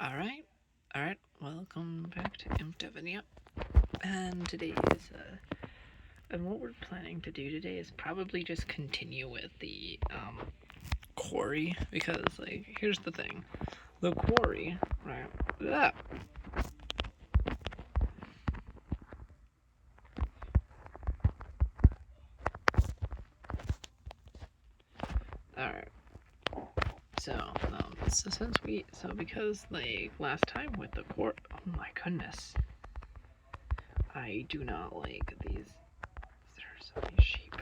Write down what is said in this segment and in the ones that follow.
Alright, welcome back to InfDev, and yep. And today is, and what we're planning to do today is probably just continue with the, quarry, because, like, here's the thing. The quarry, right, Alright. So because, like, last time with the quarry, oh my goodness. I do not like these. There's so many sheep.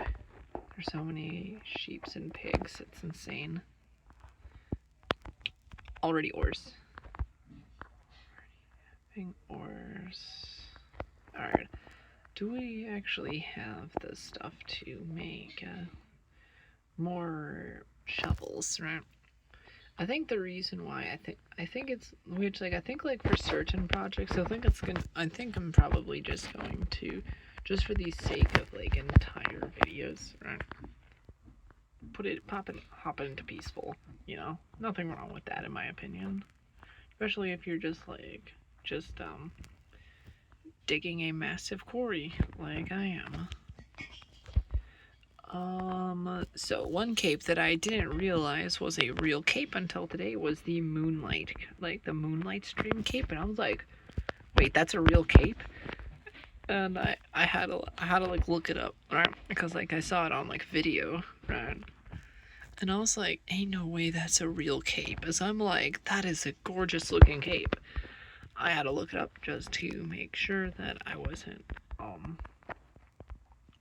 There's so many sheeps and pigs, it's insane. Already ores. Alright. Do we actually have the stuff to make more shovels, right? I think the reason why I think it's which like I think like for certain projects I think I'm probably just going to just for the sake of like entire videos, right? Hop it into peaceful, you know? Nothing wrong with that in my opinion. Especially if you're just digging a massive quarry like I am. So one cape that I didn't realize was a real cape until today was the Moonlight Stream cape, and I was like, wait, that's a real cape? And I had to like look it up, right? Because like I saw it on like video, right? And I was like, ain't no way that's a real cape. As I'm like, that is a gorgeous looking cape. I had to look it up just to make sure that I wasn't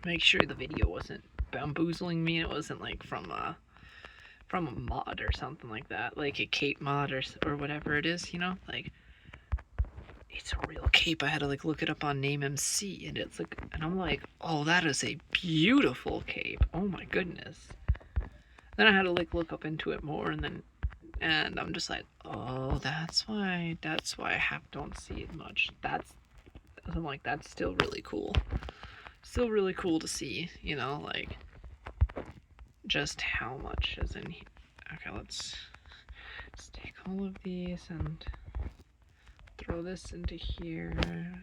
make sure the video wasn't bamboozling me. It wasn't like from a mod or something like that, like a cape mod or whatever it is, you know, like it's a real cape. I had to like look it up on NameMC, and it's like, and I'm like, oh, that is a beautiful cape. Oh my goodness. Then I had to like look up into it more, and I'm just like, oh, that's why I don't see it much. I'm like, that's still really cool. Still really cool to see, you know, like just how much is in here. Okay, let's take all of these and throw this into here.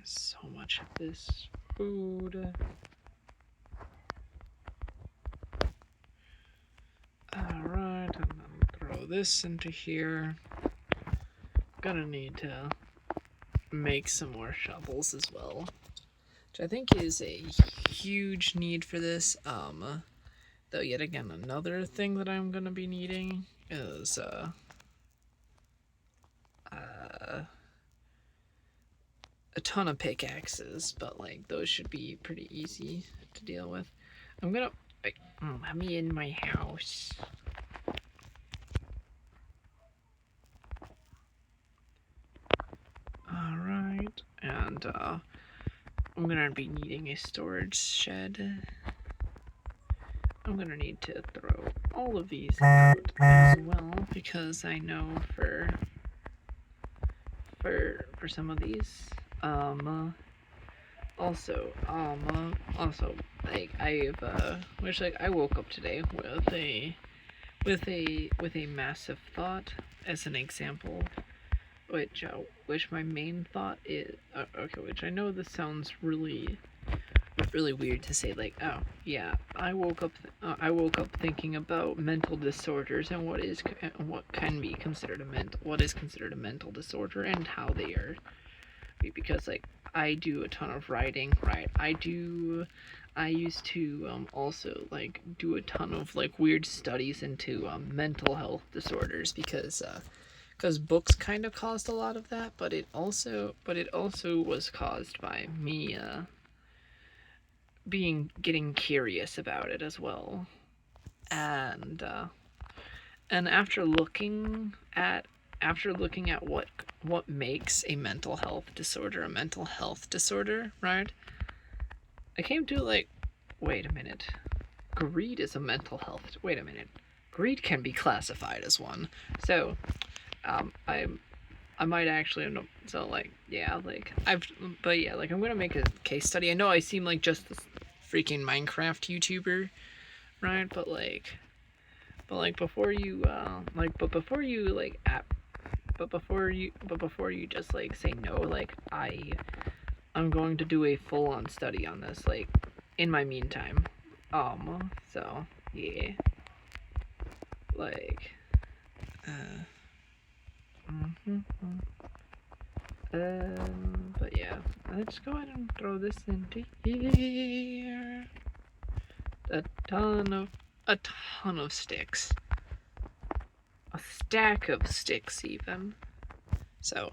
So much of this food. Alright, and then throw this into here. Gonna need to make some more shovels as well, which I think is a huge need for this. Though yet again, another thing that I'm gonna be needing is a ton of pickaxes, but like those should be pretty easy to deal with. I'm gonna let me in my house. Alright, and I'm gonna be needing a storage shed. I'm gonna need to throw all of these out as well, because I know for some of these, also, like I woke up today with a massive thought as an example, which my main thought is, okay, which I know this sounds really weird to say, like, oh yeah, I woke up thinking about mental disorders and what can be considered what is considered a mental disorder and how they are, because like I do a ton of writing, right? I used to also like do a ton of like weird studies into mental health disorders, because books kind of caused a lot of that, but it also was caused by me getting curious about it as well. And after looking at what makes a mental health disorder, right? I came to like, wait a minute. Greed is a mental health. Wait a minute. Greed can be classified as one. So, I might actually end up, so like, yeah, like I'm gonna make a case study. I know I seem like just this freaking Minecraft YouTuber, right? But before you before you just like say no, like I'm going to do a full-on study on this, like, in my meantime. So, yeah. Like, but yeah. Let's go ahead and throw this into here. A ton of sticks. A stack of sticks, even. So,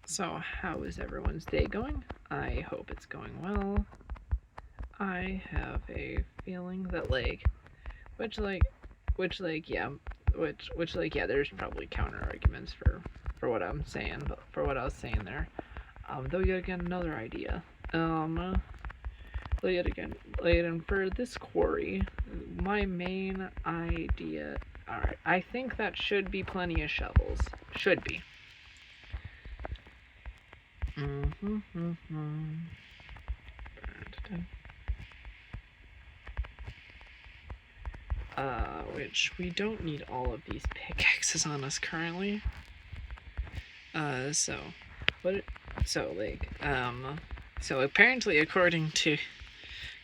so how is everyone's day going? I hope it's going well. I have a feeling that yeah, there's probably counter arguments for what I'm saying, but for what I was saying there. Though yet again, another idea. Yet again, for this quarry, my main idea. Alright, I think that should be plenty of shovels. Should be. Which we don't need all of these pickaxes on us currently. So apparently according to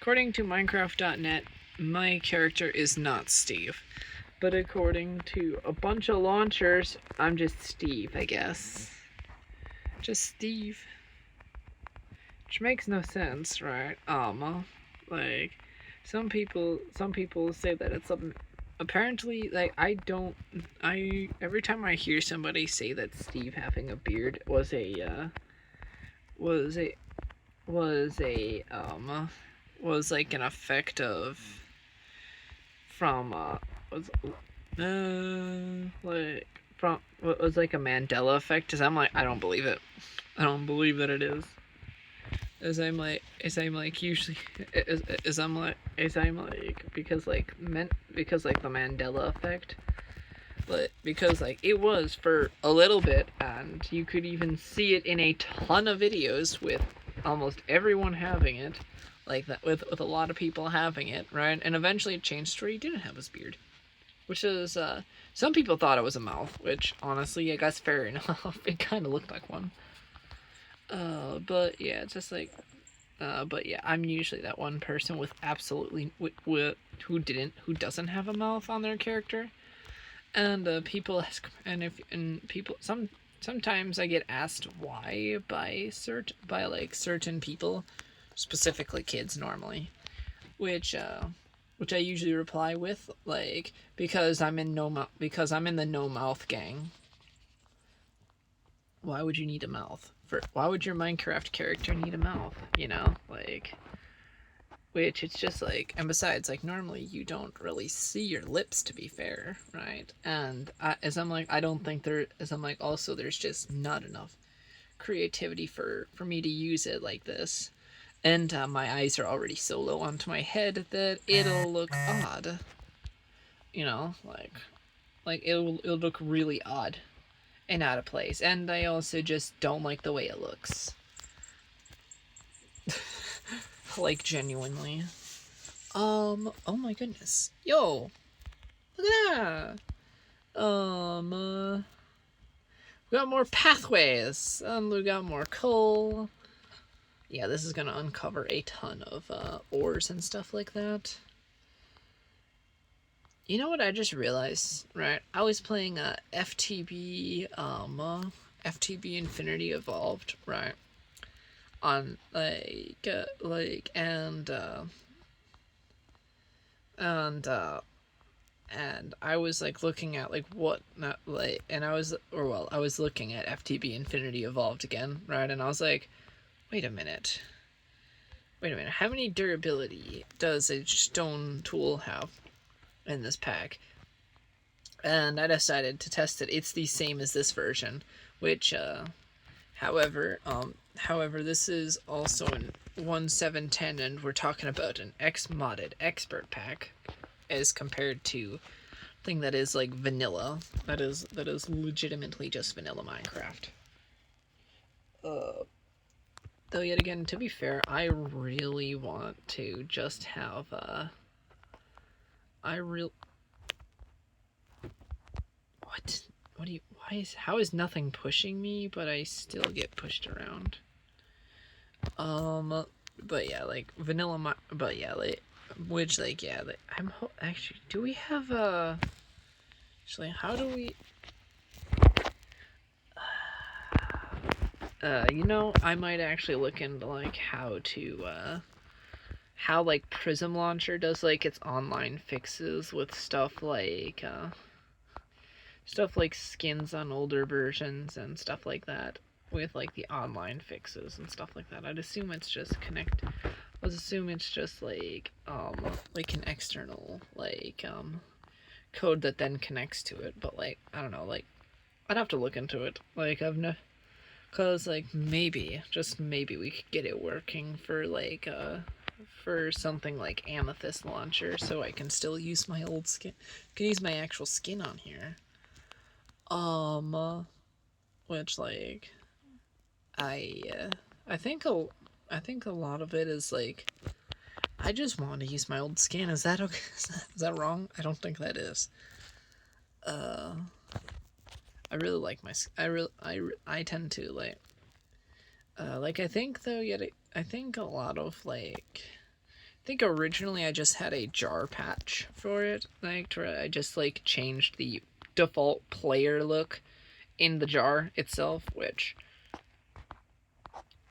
Minecraft.net, my character is not Steve. But according to a bunch of launchers, I'm just Steve, I guess. Just Steve. Which makes no sense, right? Like, some people say that it's apparently, like, every time I hear somebody say that Steve having a beard was like an effect of was like a Mandela effect, because I'm like, I don't believe it. I don't believe that it is. Because I'm like because the Mandela effect, but because like it was for a little bit, and you could even see it in a ton of videos with almost everyone having it, like that, with a lot of people having it, right? And eventually it changed where he didn't have his beard, which is some people thought it was a mouth, which honestly, I guess fair enough. It kind of looked like one. But yeah, it's just like, but yeah, I'm usually that one person with absolutely who doesn't have a mouth on their character, and people ask, sometimes I get asked why by certain people, specifically kids normally, which I usually reply with like, because I'm in the no mouth gang. Why would you need a mouth? Why would your Minecraft character need a mouth? You know, like, which it's just like, and besides, like, normally you don't really see your lips, to be fair, right? And also there's just not enough creativity for me to use it like this, and my eyes are already so low onto my head that it'll look odd. You know, like it'll look really odd and out of place, and I also just don't like the way it looks. Like, genuinely. Oh my goodness. Yo! Look at that! We got more pathways, and we got more coal. Yeah, this is gonna uncover a ton of ores and stuff like that. You know what I just realized, right? I was playing FTB Infinity Evolved, right? On and I was like looking at I was looking at FTB Infinity Evolved again, right? And I was like, wait a minute, how many durability does a stone tool have in this pack? And I decided to test it. It's the same as this version, which however this is also an 1.7.10, and we're talking about an X-modded expert pack as compared to thing that is like vanilla, that is legitimately just vanilla Minecraft. Though yet again, to be fair, I really want to just have what? how is nothing pushing me, but I still get pushed around? But yeah, like vanilla, but yeah, like, which, like, yeah, like, actually, do we have actually, how do we, you know, I might actually look into, like, how, like, Prism Launcher does, like, its online fixes with stuff like skins on older versions and stuff like that, with, like, the online fixes and stuff like that. I'd assume it's just like an external, like, code that then connects to it, but, like, I don't know, like, I'd have to look into it. Like, cause, like, maybe, just maybe we could get it working for, like, for something like Amethyst Launcher, so I can still use my old skin. Can use my actual skin on here. Which, like, I think a lot of it is, like, I just want to use my old skin. Is that okay? Is that wrong? I don't think that is. I really like my. I tend to like. I think though. Yet I think a lot of, like. I think originally I just had a jar patch for it. Like, I just, like, changed the default player look in the jar itself, which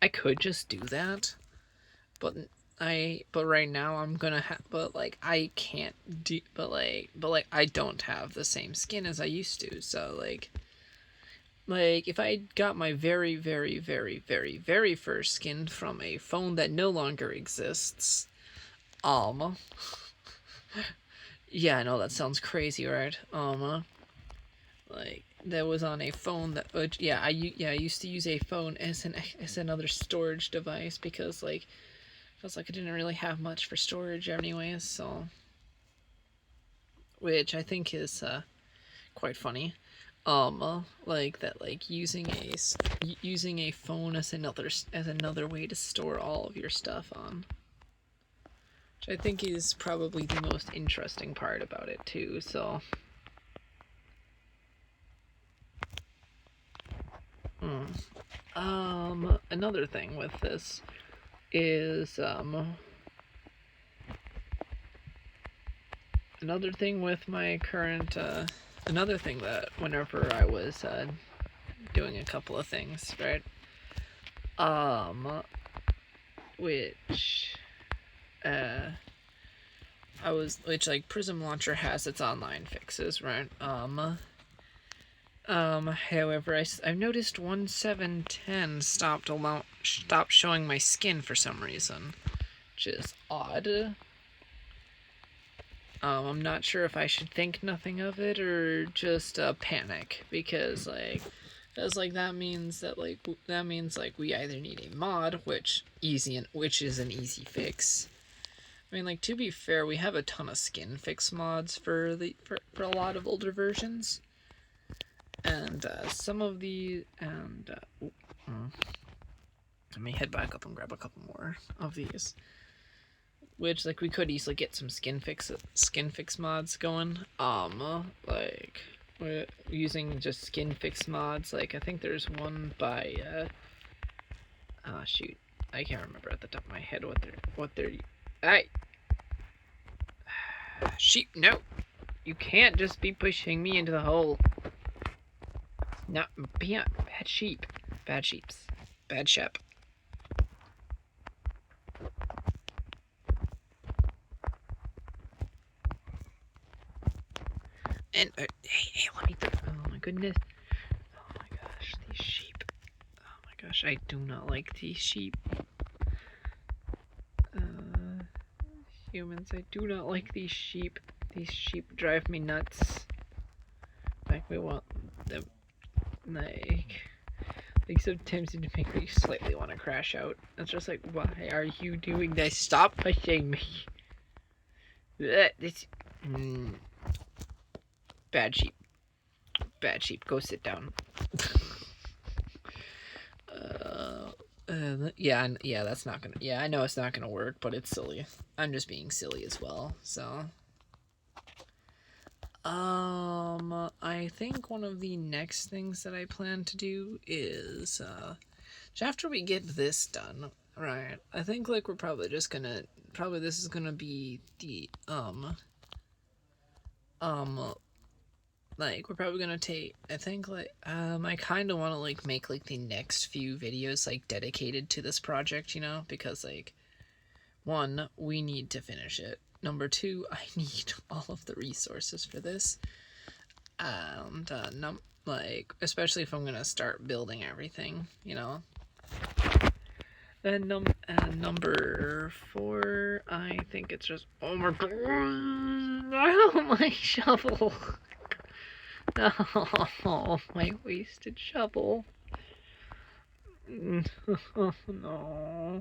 I could just do that, but right now I'm gonna have, but, like, I can't do, but I don't have the same skin as I used to, so, like, if I got my very, very, very, very, very first skin from a phone that no longer exists, yeah, I know that sounds crazy, right? Like, that was on a phone that, I used to use a phone as another storage device because, like, I didn't really have much for storage anyways, so, which I think is quite funny. Like that, like, using a phone as another way to store all of your stuff on, which I think is probably the most interesting part about it too. So, another thing with this is another thing with my current another thing that whenever I was doing a couple of things, right? Which like, Prism Launcher has its online fixes, right? However, I've noticed 1.7.10 stopped showing my skin for some reason, which is odd. I'm not sure if I should think nothing of it or just panic, because, like, that means we either need a mod, which is an easy fix. I mean, like, to be fair, we have a ton of skin fix mods for a lot of older versions, and some of the let me head back up and grab a couple more of these. Which, like, we could easily get some skin fix mods going. Like, using just skin fix mods. Like, I think there's one by shoot, I can't remember at the top of my head what they're. Hey, sheep, no, you can't just be pushing me into the hole. No, bad sheep, bad sheeps, bad sheep. And hey, let me. Oh my goodness. Oh my gosh, these sheep. Oh my gosh, I do not like these sheep. Humans, I do not like these sheep. These sheep drive me nuts. Like, we want them. Like sometimes it make me slightly want to crash out. It's just like, why are you doing this? Stop pushing me. This. Bad sheep. Bad sheep. Go sit down. Yeah, that's not gonna. Yeah, I know it's not gonna work, but it's silly. I'm just being silly as well. So, I think one of the next things that I plan to do is, after we get this done, right, I think, like, we're probably just gonna, this is gonna be the, like, we're probably gonna take, I think, like, I kind of want to, like, make, like, the next few videos, like, dedicated to this project, you know, because, like, one, we need to finish it. Number two, I need all of the resources for this. And, like, especially if I'm gonna start building everything, you know. And, number four, I think it's just, oh my god, oh, my shovel. No, my wasted shovel. No.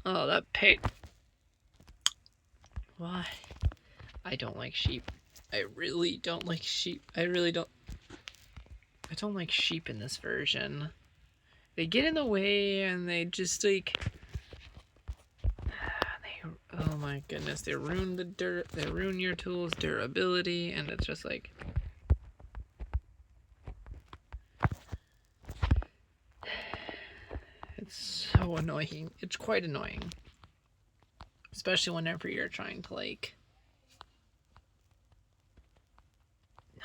Oh, that paid. Why? I don't like sheep. I really don't like sheep. I don't like sheep in this version. They get in the way and they just, like, oh my goodness, they ruin the dirt, they ruin your tool's durability, and it's just like, it's so annoying. It's quite annoying. Especially whenever you're trying to, like, no,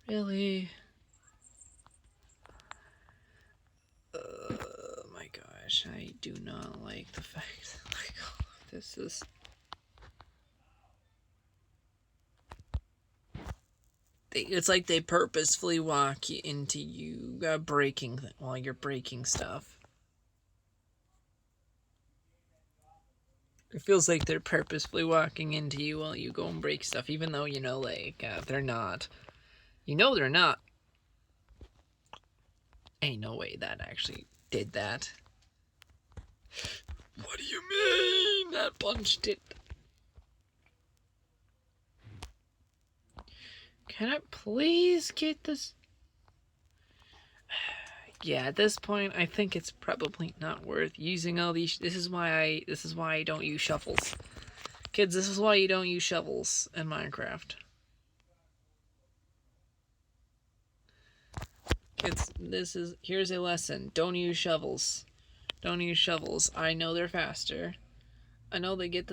really? Oh my gosh, I do not like the fact that, like, this is... It's like they purposefully walk into you breaking while you're breaking stuff. It feels like they're purposefully walking into you while you go and break stuff, even though, you know, like, they're not. You know they're not. Ain't no way that actually did that. What do you mean? That punched it. Can I please get this? Yeah, at this point, I think it's probably not worth using all these. This is why I don't use shovels. Kids, this is why you don't use shovels in Minecraft. Kids, here's a lesson. Don't use shovels. Don't use shovels. I know they're faster. I know they get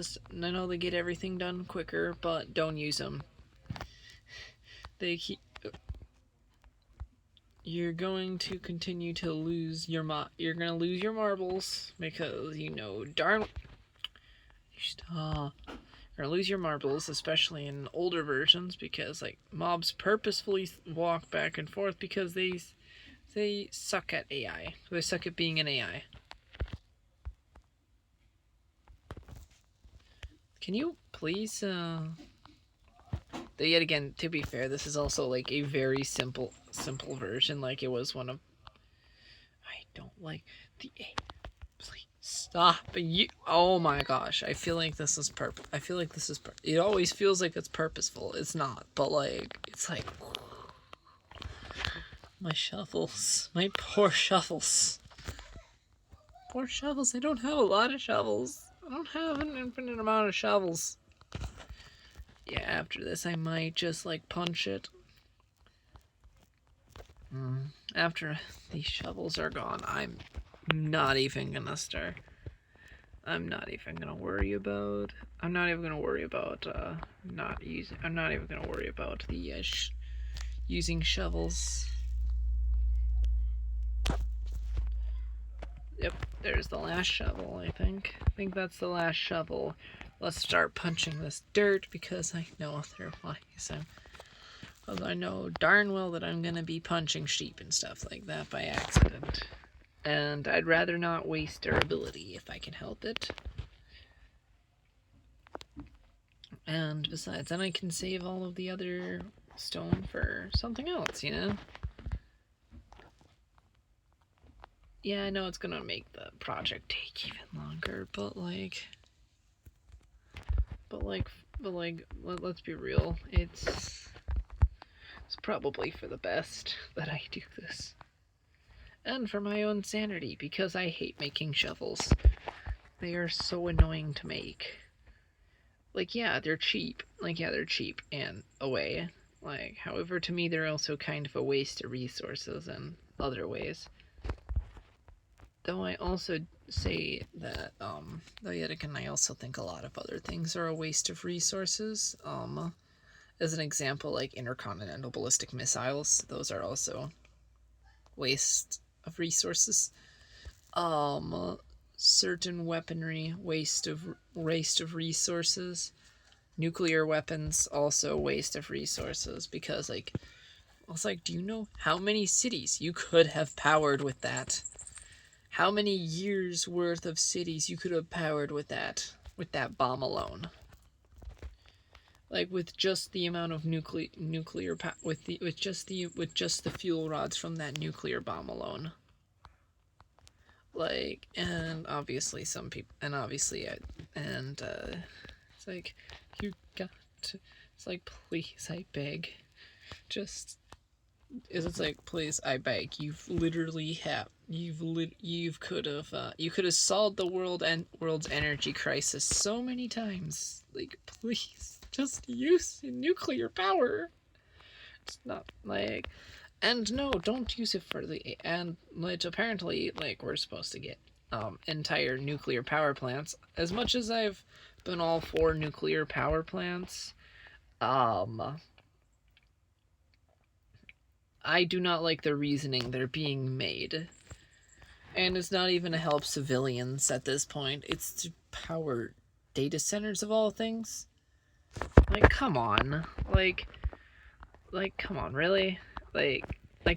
everything done quicker, but don't use them. You're going to continue to lose your you're gonna lose your marbles because, you know, darn. Stop. You're gonna lose your marbles, especially in older versions, because, like, mobs purposefully walk back and forth because they suck at AI. They suck at being an AI. Can you please, yet again, to be fair, this is also, like, a very simple version, like it was one of... I don't like the... Please stop. Oh my gosh, I feel like this is it always feels like it's purposeful. It's not, but, like, it's like... My shovels. My poor shovels. Poor shovels. I don't have a lot of shovels. I don't have an infinite amount of shovels. Yeah, after this I might just, like, punch it. After these shovels are gone, I'm not even gonna start. I'm not even gonna worry about not using. I'm not even gonna worry about the using shovels. Yep, there's the last shovel, I think. I think that's the last shovel. Let's start punching this dirt because I know otherwise I know darn well that I'm gonna be punching sheep and stuff like that by accident. And I'd rather not waste durability if I can help it. And besides, then I can save all of the other stone for something else, you know? Yeah, I know it's gonna make the project take even longer, but let's be real. It's probably for the best that I do this. And for my own sanity, because I hate making shovels. They are so annoying to make. like, yeah, they're cheap. Like, yeah, they're cheap in a way. Like, however, to me, they're also kind of a waste of resources in other ways. Though I also say that, though yet again, I also think a lot of other things are a waste of resources. As an example, like intercontinental ballistic missiles, those are also waste of resources. Certain weaponry, waste of resources. Nuclear weapons, also waste of resources, because like, I was like, do you know how many cities you could have powered with that? How many years worth of cities you could have powered with that bomb alone? Like, with just the amount of nuclear with just the fuel rods from that nuclear bomb alone. Like, and obviously some people, and obviously it's like, you got to, it's like, please, I beg, just, it's like, please, I beg, you could have solved the world's energy crisis so many times. Like, please, just use nuclear power. It's not like, and no, don't use it for the, and which apparently, like, we're supposed to get entire nuclear power plants. As much as I've been all for nuclear power plants, I do not like the reasoning they're being made. And it's not even to help civilians at this point. It's to power data centers of all things. Like, come on. Like, come on, really? Like,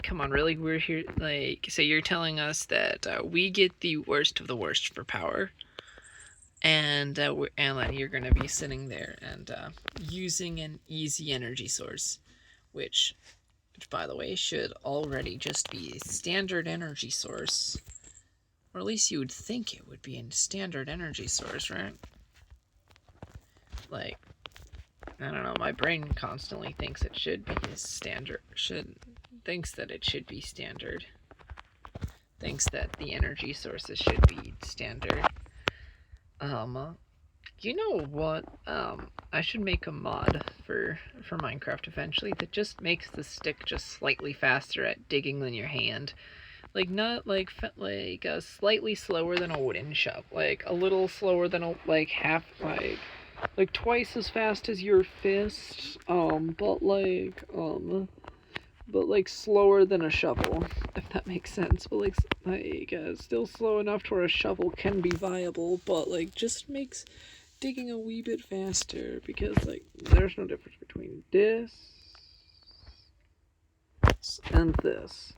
come on, really? We're here, like, so you're telling us that we get the worst of the worst for power, and then you're gonna be sitting there and using an easy energy source, which, by the way, should already just be a standard energy source, or at least you would think it would be a standard energy source, right? Like, I don't know, my brain constantly thinks it should be standard, thinks that it should be standard, thinks that the energy sources should be standard. You know what? I should make a mod for Minecraft eventually that just makes the stick just slightly faster at digging than your hand. Like, not like slightly slower than a wooden shovel. Like, a little slower than a, like, half, like twice as fast as your fist, but like slower than a shovel, if that makes sense. But still slow enough to where a shovel can be viable, but like just makes digging a wee bit faster, because like there's no difference between this and this.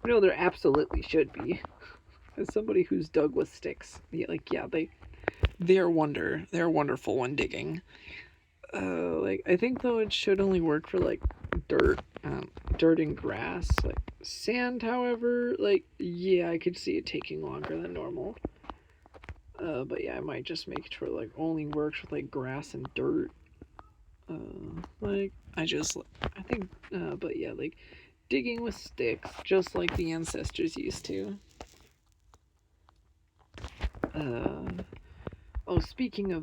No, there absolutely should be. As somebody who's dug with sticks, they're wonderful when digging. Like, I think though it should only work for like dirt and grass. Like sand, however, like, yeah, I could see it taking longer than normal. But yeah, I might just make it where like only works with like grass and dirt. But yeah, like digging with sticks, just like the ancestors used to. Speaking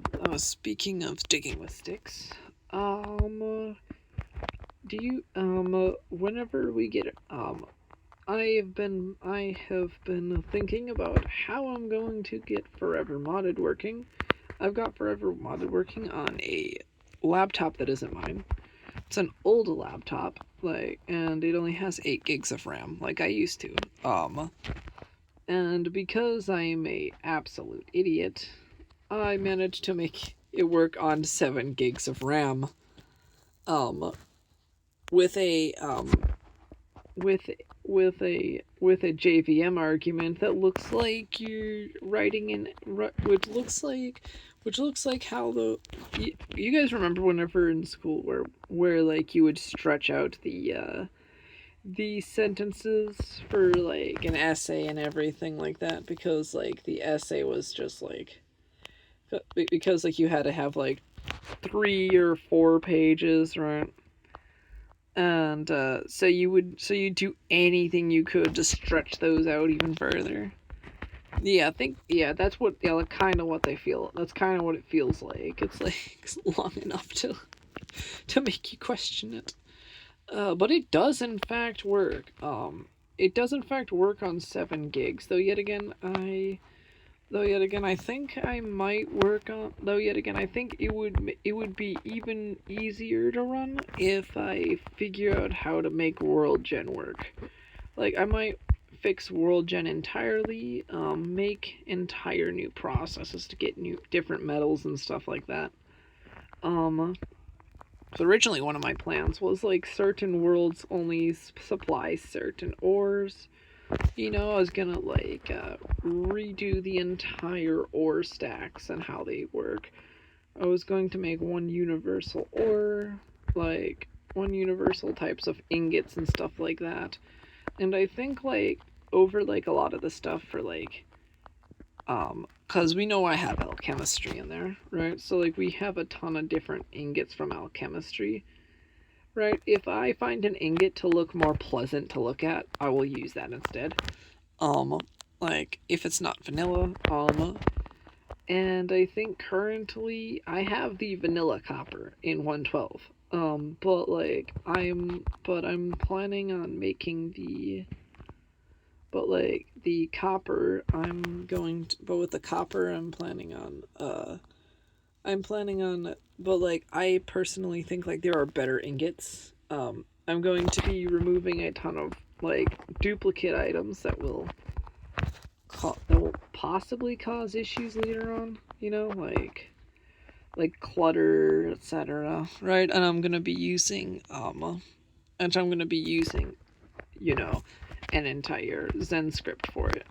of digging with sticks, do you whenever we get I have been thinking about how I'm going to get Forever Modded working. I've got Forever Modded working on a laptop that isn't mine. It's an old laptop, like, and it only has 8 gigs of RAM, like I used to. And because I'm a absolute idiot, I managed to make it work on 7 gigs of RAM. With a JVM argument that looks like you're writing in, which looks like how you guys remember whenever in school where like you would stretch out the sentences for like an essay and everything like that, because like the essay was just like, because like you had to have like 3 or 4 pages, right? And so you'd do anything you could to stretch those out even further. Yeah, I think that's what kind of what they feel. That's kind of what it feels like. It's like long enough to make you question it. But it does in fact work. It does in fact work on 7 gigs. Though yet again I think I might work on. Though yet again I think it would be even easier to run if I figure out how to make World Gen work. Like I might fix World Gen entirely, make entire new processes to get new different metals and stuff like that. Um, so originally one of my plans was like certain worlds only supply certain ores. I was gonna like redo the entire ore stacks and how they work. I was going to make one universal ore, like one universal types of ingots and stuff like that. And I think like over like a lot of the stuff for like because we know I have alchemistry in there, right? So like we have a ton of different ingots from alchemistry, right? If I find an ingot to look more pleasant to look at, I will use that instead. Um, like if it's not vanilla, and I think currently I have the vanilla copper in 112. But I'm planning on making the but like the copper but with the copper I'm planning on but like I personally think like there are better ingots. I'm going to be removing a ton of like duplicate items that will possibly cause issues later on, like clutter, etc. Right? And I'm gonna be using, you know, an entire Zen script for it.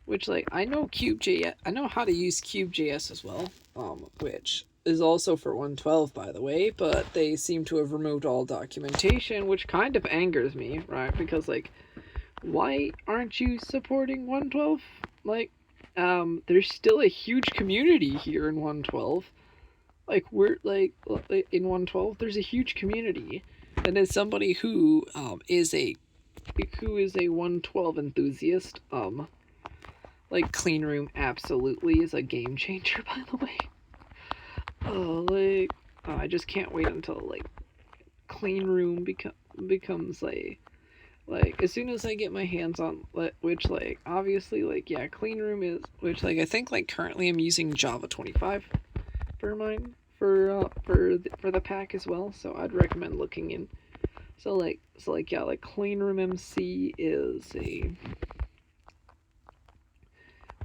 Which I know Cube.js. I know how to use Cube.js as well. Which is also for 112, by the way, but they seem to have removed all documentation, which kind of angers me, right? Because like, why aren't you supporting 112? Like, there's still a huge community here in 112. Like we're like in 112, there's a huge community, and as somebody who is a 112 enthusiast, like clean room absolutely is a game changer. By the way, I just can't wait until like clean room becomes like as soon as I get my hands on which like obviously like yeah clean room is which like I think like currently I'm using Java 25 for mine for the pack as well, so I'd recommend looking in. So yeah, like clean room MC is a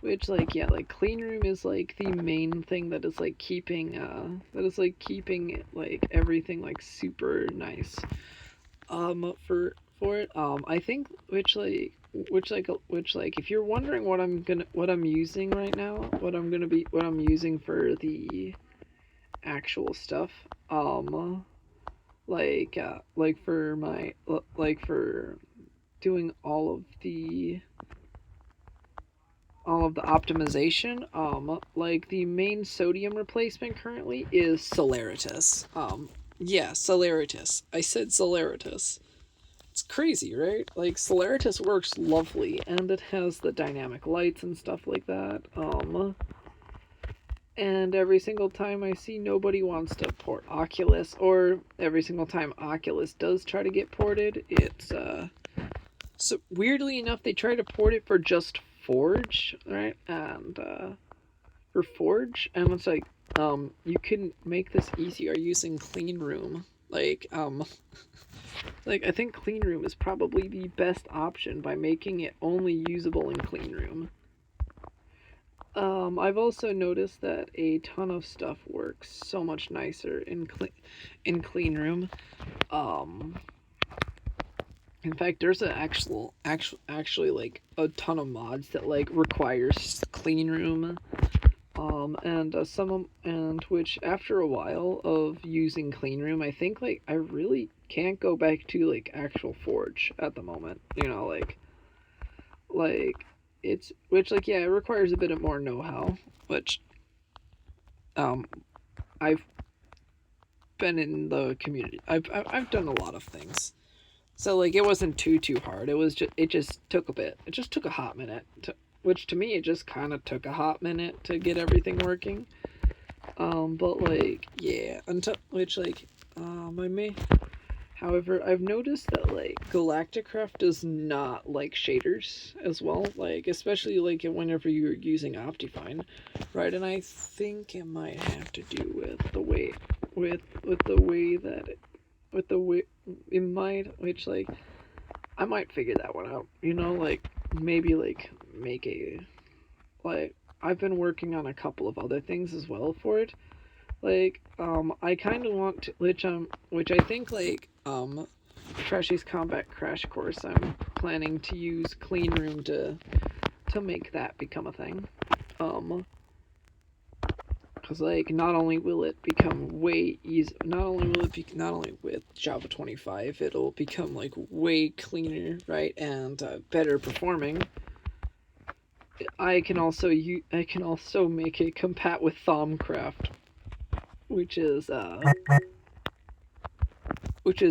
which like yeah like clean room is like the main thing that is like keeping like everything like super nice for it. I think which like if you're wondering what I'm using right now, what I'm using for the actual stuff, for doing all of the optimization, like the main sodium replacement currently is Celeritas. Yeah, Celeritas. I said Celeritas. It's crazy, right? Like Celeritas works lovely, and it has the dynamic lights and stuff like that. And every single time I see nobody wants to port Oculus, or every single time Oculus does try to get ported, it's so weirdly enough they try to port it for just Forge, right? And for Forge, and it's like you can make this easier using Clean Room. Like I think Clean Room is probably the best option by making it only usable in Clean Room. I've also noticed that a ton of stuff works so much nicer in Clean Room. Um, in fact, there's actually like a ton of mods that like requires Clean Room. And which after a while of using Clean Room, I think like I really can't go back to like actual Forge at the moment. Like it's which like yeah, it requires a bit of more know-how, which um I've been in the community. I've done a lot of things. So like it wasn't too hard. It just took a bit. It just took a hot minute. Which to me it just kind of took a hot minute to get everything working. But like yeah, until which like I may. However, I've noticed that like Galacticraft does not like shaders as well. Like especially like whenever you're using Optifine, right? And I think it might have to do with the way with the way that it, with the way it might, which like I might figure that one out. You know, like maybe like make a like I've been working on a couple of other things as well for it. Like I kind of want to which I think like Trashy's Combat Crash Course. I'm planning to use Clean Room to make that become a thing. Because like not only will it become way easy, not only with Java 25, it'll become like way cleaner, right, and better performing. I can also make it compat with Thaumcraft, which is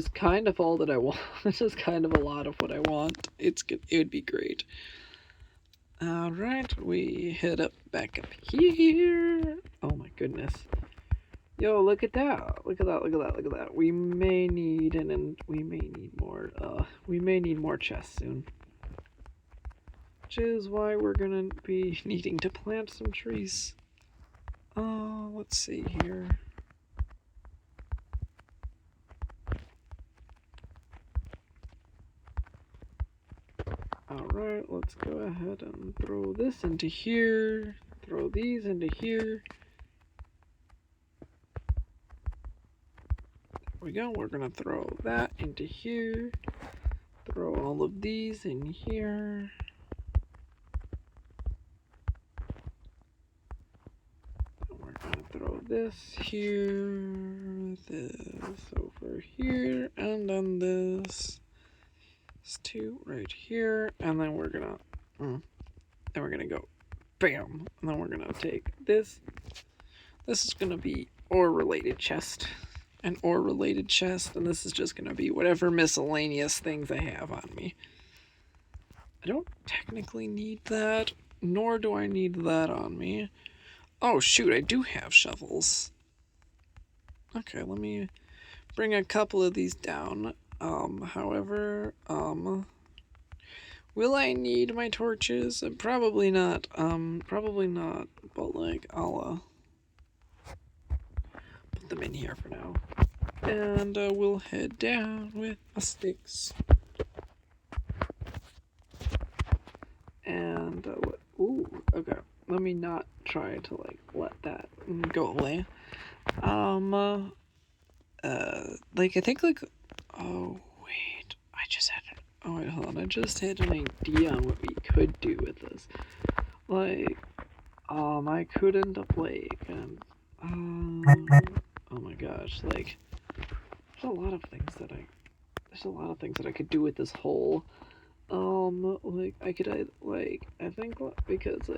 kind of all that I want. This is kind of a lot of what I want. It's good. It would be great. All right, we head up back up here. Oh my goodness. Yo, look at that. Look at that. Look at that. Look at that. We may need we may need more chests soon. Which is why we're gonna be needing to plant some trees. Let's see here. Alright, let's go ahead and throw this into here. Throw these into here. There we go. We're gonna throw that into here. Throw all of these in here. We're gonna throw this here, this over here, and then this two right here, and then we're gonna go bam, and then we're gonna take this. This is gonna be ore related chest, and this is just gonna be whatever miscellaneous things I have on me. I don't technically need that, nor do I need that on me. Oh shoot, I do have shovels. Okay, let me bring a couple of these down. However, will I need my torches? Probably not, but like, I'll, put them in here for now. And, we'll head down with my sticks. And, ooh, okay. Let me not try to, like, let that go away. Like, I think, like, oh, wait, hold on, I just had an idea on what we could do with this. Like, I could end up, like, oh my gosh, like, there's a lot of things that I could do with this hole. Like, I think, because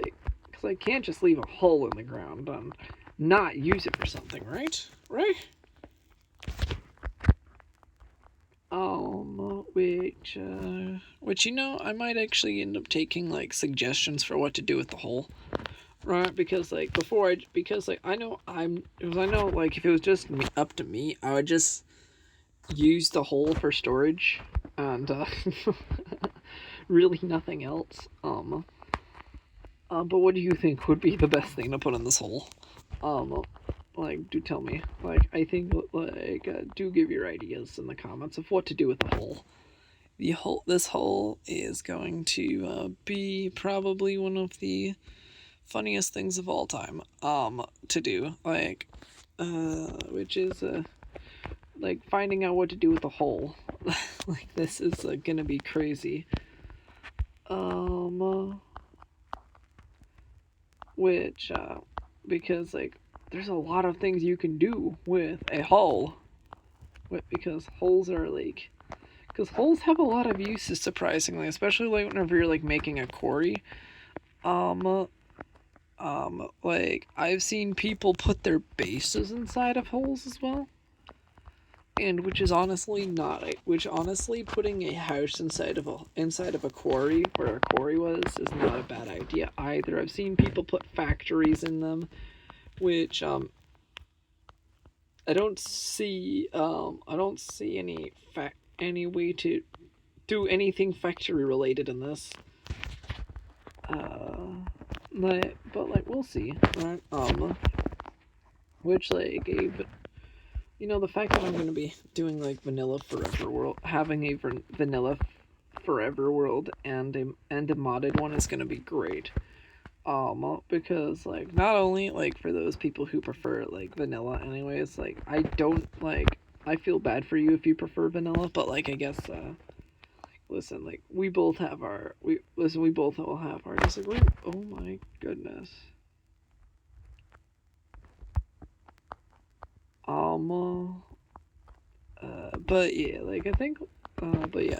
I can't just leave a hole in the ground and not use it for something, right? Right? Which, you know, I might actually end up taking, like, suggestions for what to do with the hole. Right? Because, like, I know, like, if it was just up to me, I would just use the hole for storage and, really nothing else. But what do you think would be the best thing to put in this hole? Like, do tell me. Like, I think, like, do give your ideas in the comments of what to do with the hole. This hole is going to be probably one of the funniest things of all time, to do. Like, which is, like, finding out what to do with the hole. Like, this is gonna be crazy. Which, because, like, there's a lot of things you can do with a hole. Because holes have a lot of uses, surprisingly, especially like whenever you're like making a quarry. Like, I've seen people put their bases inside of holes as well. and which is honestly not which honestly putting a house inside of a quarry where a quarry was is not a bad idea either. I've seen people put factories in them, which I don't see any way to do anything factory related in this. But like we'll see, right? Which like the fact that I'm gonna be doing like vanilla forever world, having a vanilla forever world and a modded one is gonna be great. Because like not only like for those people who prefer like vanilla, anyways, like I feel bad for you if you prefer vanilla, but like I guess listen, like we both will have our disagreement. Oh my goodness. But yeah, like I think, we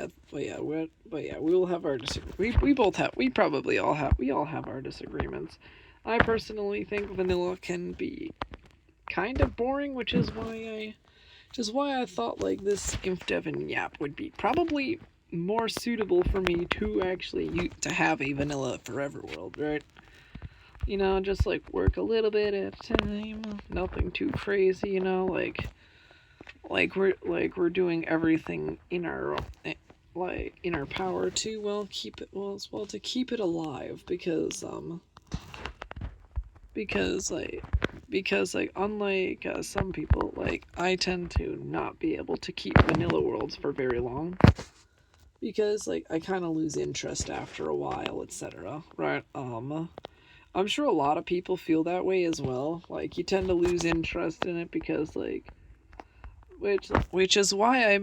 will have our disagreements. We all have our disagreements. I personally think vanilla can be kind of boring, which is why I thought like this InfDev and Yap would be probably more suitable for me to actually to have a vanilla forever world, right? Just like work a little bit at a time, nothing too crazy, we're doing everything in our power to keep it alive because unlike some people, like I tend to not be able to keep vanilla worlds for very long because like I kind of lose interest after a while, etc. Right? I'm sure a lot of people feel that way as well. Like you tend to lose interest in it because like which is why I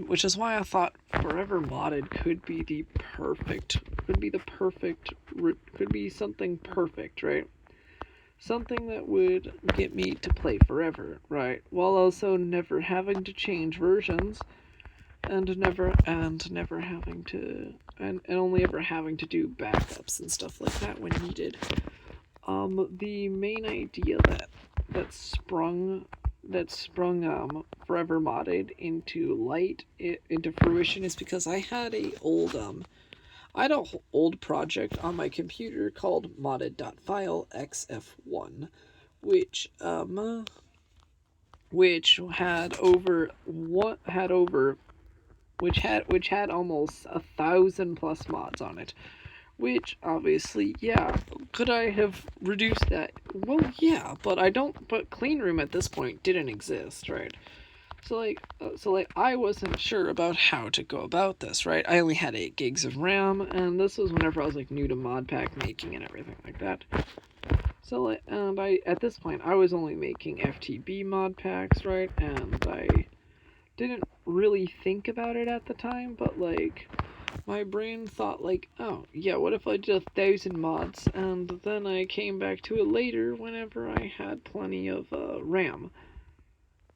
thought Forever Modded could be something perfect, right? Something that would get me to play forever, right? While also never having to change versions and never having to and only ever having to do backups and stuff like that when needed. The main idea that sprung Forever Modded into fruition is because I had an old project on my computer called modded.file xf1, which had almost 1,000 plus mods on it. Which obviously, yeah, could I have reduced that? Well, yeah, but Clean Room at this point didn't exist, right? So I wasn't sure about how to go about this, right? I only had 8 gigs of RAM, and this was whenever I was like new to mod pack making and everything like that. So at this point I was only making FTB mod packs, right? And I didn't really think about it at the time, but like my brain thought like, oh yeah, what if I did 1,000 mods, and then I came back to it later whenever I had plenty of RAM.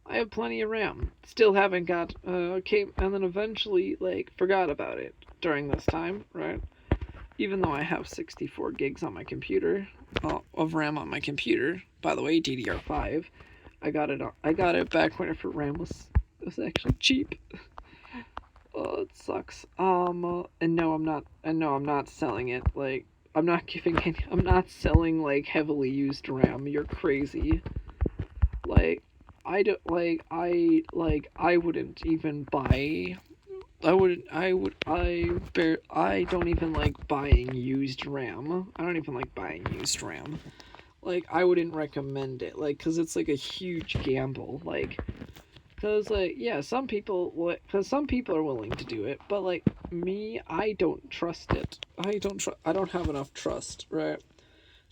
I have plenty of RAM. Still haven't got and then eventually like forgot about it during this time, right? Even though I have 64 gigs on my computer, of RAM on my computer. By the way, DDR5. I got it back whenever RAM was actually cheap. Oh, it sucks. And no, I'm not selling it. Like, I'm not selling like heavily used RAM. You're crazy. Like, I don't I wouldn't even buy. I don't even like buying used RAM. I don't even like buying used RAM. Like, I wouldn't recommend it. Like, cause it's like a huge gamble. Like, cause like yeah, some people are willing to do it, but like me, I don't trust it. I don't have enough trust, right?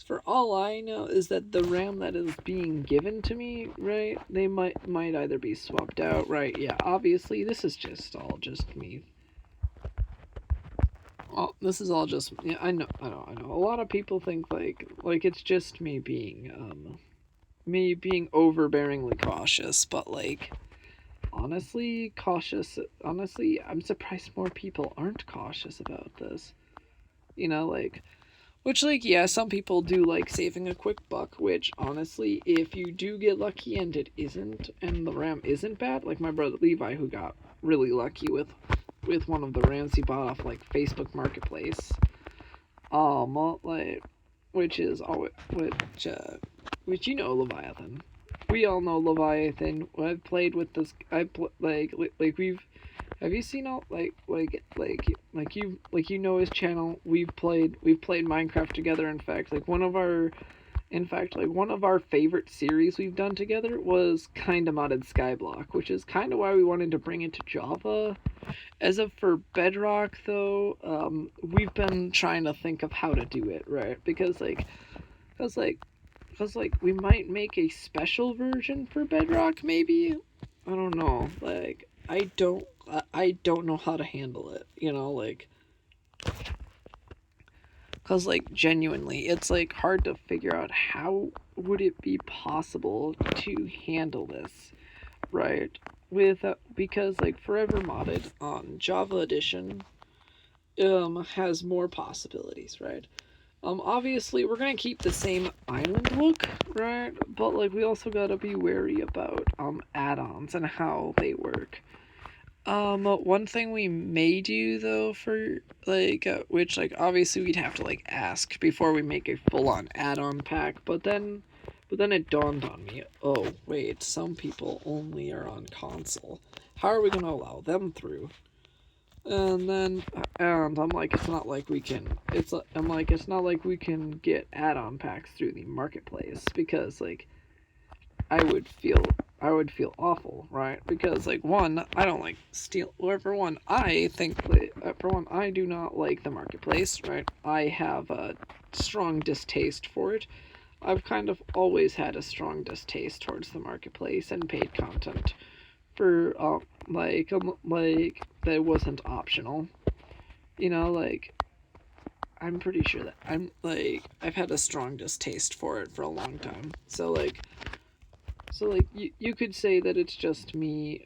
For all I know is that the RAM that is being given to me, right? They might either be swapped out, right? Yeah, obviously this is just me. Oh, this is all just yeah. I know. A lot of people think like it's just me being overbearingly cautious, but like honestly, I'm surprised more people aren't cautious about this. Like Which, like, yeah, some people do like saving a quick buck, which, honestly, if you do get lucky and it isn't, and the RAM isn't bad, like my brother Levi, who got really lucky with one of the RAMs he bought off, like, Facebook Marketplace, like, which is always, which you know Leviathan. We all know Leviathan. I've played with this, like, we've, have you seen all you know his channel? We've played Minecraft together. In fact, like one of our favorite series we've done together was kinda modded Skyblock, which is kind of why we wanted to bring it to Java. As of for Bedrock, though, we've been trying to think of how to do it, right? Cause like, we might make a special version for Bedrock, maybe. I don't know. Like, I don't know how to handle it. You know, like, cause like genuinely, it's like hard to figure out how would it be possible to handle this, right? With because like Forever Modded on Java Edition has more possibilities, right? Obviously we're gonna keep the same island look, right? But like we also gotta be wary about add-ons and how they work. One thing we may do though for like which like obviously we'd have to like ask before we make a full-on add-on pack, but then it dawned on me, oh wait, some people only are on console. How are we gonna allow them through? And I'm like, it's not like we can. It's not like we can get add-on packs through the marketplace because like I would feel I would feel awful, right? Because like one, I don't like steal. Or for one, I think for one, I do not like the marketplace, right? I have a strong distaste for it. I've kind of always had a strong distaste towards the marketplace and paid content for like that wasn't optional. You know, like I'm pretty sure that I've had a strong distaste for it for a long time. So you could say that it's just me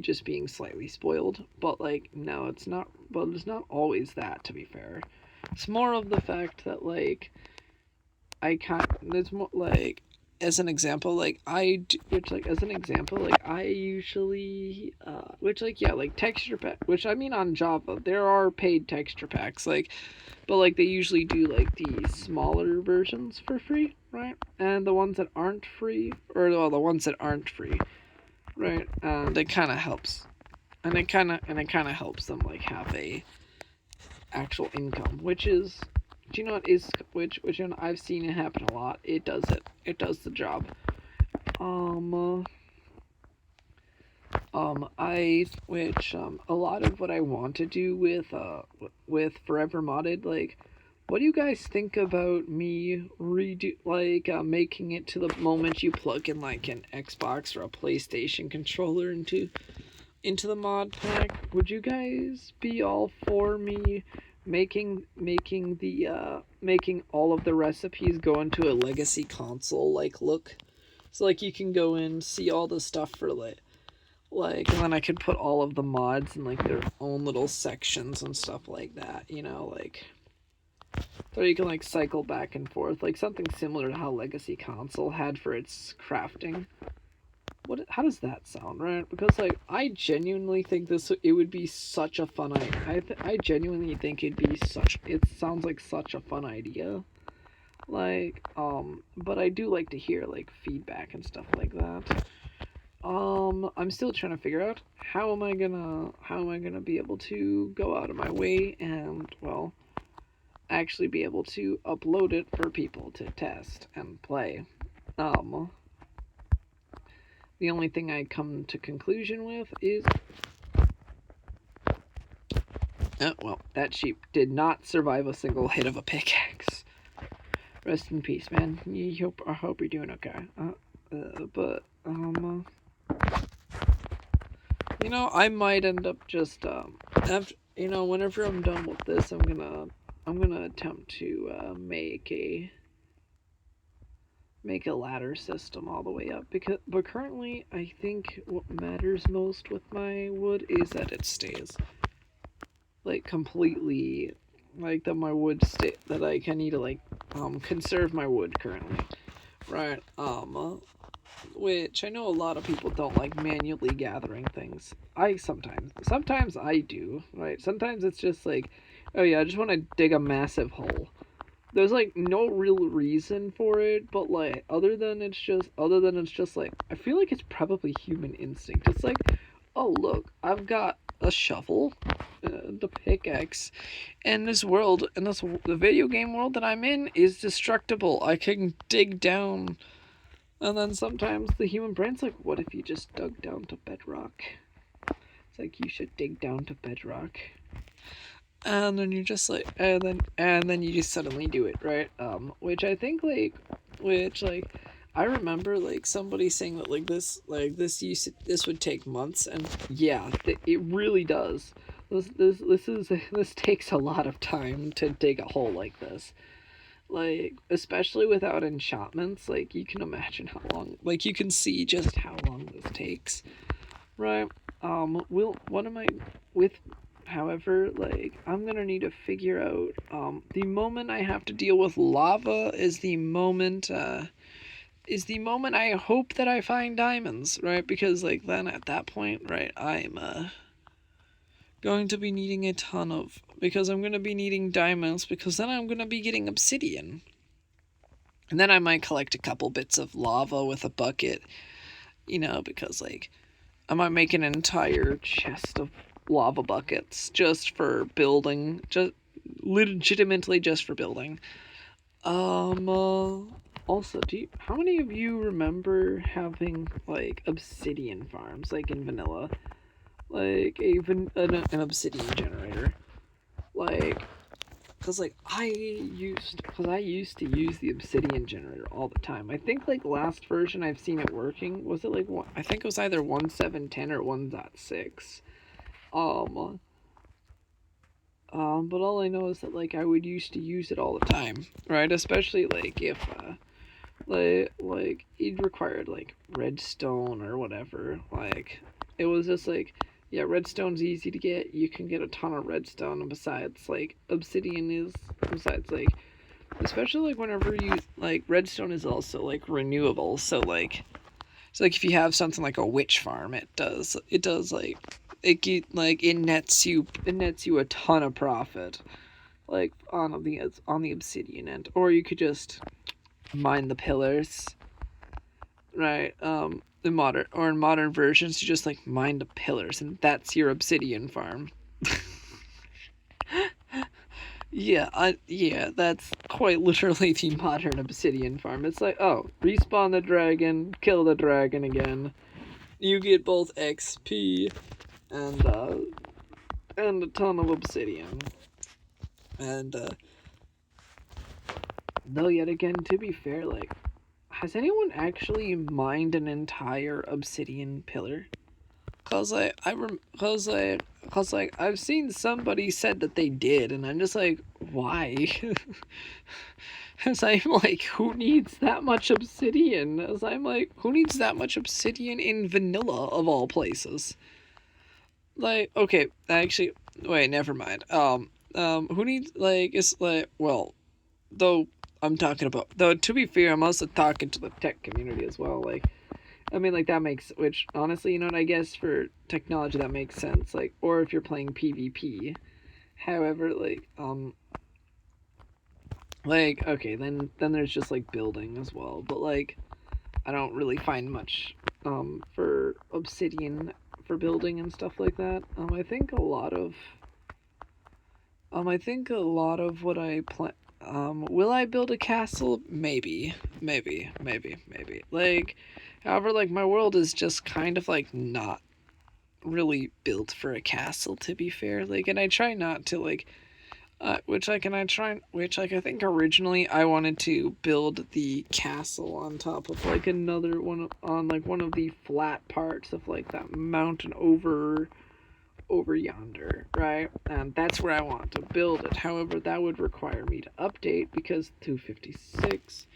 just being slightly spoiled, but like no, it's not. But it's not always that. To be fair, it's more of the fact that like I can't. It's more like as an example, I usually which like yeah, like texture pack, which I mean on Java there are paid texture packs, like, but like they usually do like the smaller versions for free, right? And the ones that aren't free, or well, the ones that aren't free, right? And it kind of helps, and it kind of helps them like have a actual income, which is, do you know what is which you know, I've seen it happen a lot. It does it. It does the job. Um. I which a lot of what I want to do with Forever Modded, like, what do you guys think about me making it to the moment you plug in like an Xbox or a PlayStation controller into the mod pack? Would you guys be all for me making all of the recipes go into a legacy console like look? So like you can go in, see all the stuff for and then I could put all of the mods in like their own little sections and stuff like that, you know, like, so you can like cycle back and forth, like something similar to how Legacy Console had for its crafting. How does that sound, right? Because like I genuinely think it would be such a fun I genuinely think it sounds like such a fun idea. Like but I do like to hear like feedback and stuff like that. I'm still trying to figure out how am I gonna be able to go out of my way and, well, actually be able to upload it for people to test and play. Um, the only thing I come to conclusion with is, well, that sheep did not survive a single hit of a pickaxe. Rest in peace, man. I hope you're doing okay. But you know, I might end up just after, you know, whenever I'm done with this, I'm gonna attempt to make a ladder system all the way up, but currently I think what matters most with my wood is that it stays like completely like that my wood that I can need to like conserve my wood currently, right? Which I know a lot of people don't like manually gathering things. I sometimes I do, right? Sometimes it's just like, oh yeah, I just want to dig a massive hole. There's like no real reason for it, but like other than it's just like I feel like it's probably human instinct. It's like, oh look, I've got a shovel, the pickaxe, and this world, and the video game world that I'm in is destructible. I can dig down, and then sometimes the human brain's like, what if you just dug down to bedrock? It's like you should dig down to bedrock, and then you just like, and then you just suddenly do it, right? Which I think which like I remember like somebody saying that this would take months, and yeah, it really does. This takes a lot of time to dig a hole like this. Like, especially without enchantments, like you can imagine how long, like you can see just how long this takes, right? What am I with? However, like I'm gonna need to figure out. The moment I have to deal with lava is the moment I hope that I find diamonds, right? Because like then at that point, right, I'm going to be needing a ton of, because I'm gonna be needing diamonds, because then I'm gonna be getting obsidian, and then I might collect a couple bits of lava with a bucket, because like I might make an entire chest of lava buckets just for building, just legitimately just for building. Also, how many of you remember having like obsidian farms, like in vanilla, like an obsidian generator, like, cause I used to use the obsidian generator all the time. I think like last version I've seen it working was it like I think it was either 1.7.10 or 1.6. Um, but all I know is that like I would used to use it all the time, right? Especially like if like it required like redstone or whatever. Like it was just like, yeah, redstone's easy to get. You can get a ton of redstone, and besides like obsidian is, besides like, especially like whenever you like, redstone is also like renewable. So like if you have something like a witch farm, it does like it nets you a ton of profit, like on the obsidian end. Or you could just mine the pillars, right? In modern versions, you just like mine the pillars, and that's your obsidian farm. Yeah, that's quite literally the modern obsidian farm. It's like, oh, respawn the dragon, kill the dragon again. You get both XP and a ton of obsidian. And though yet again, to be fair, like, has anyone actually mined an entire obsidian pillar? Cause I've seen somebody said that they did, and I'm just like, why? As I'm like, who needs that much obsidian? As I'm like, who needs that much obsidian in vanilla of all places? Like, okay, actually, wait, never mind. Who needs like, it's like, well, though though to be fair, I'm also talking to the tech community as well. Like, I mean, like that makes, which honestly, I guess for technology that makes sense. Like, or if you're playing PvP. However, like okay, then there's just like building as well. But like, I don't really find much for obsidian for building and stuff like that. I think a lot of what I plan. Will I build a castle? Maybe. Like, however, like my world is just kind of like not really built for a castle, to be fair. Like, and I try not to like, which like I think originally I wanted to build the castle on top of like another one, on like one of the flat parts of like that mountain over yonder, right? And that's where I want to build it. However, that would require me to update, because 256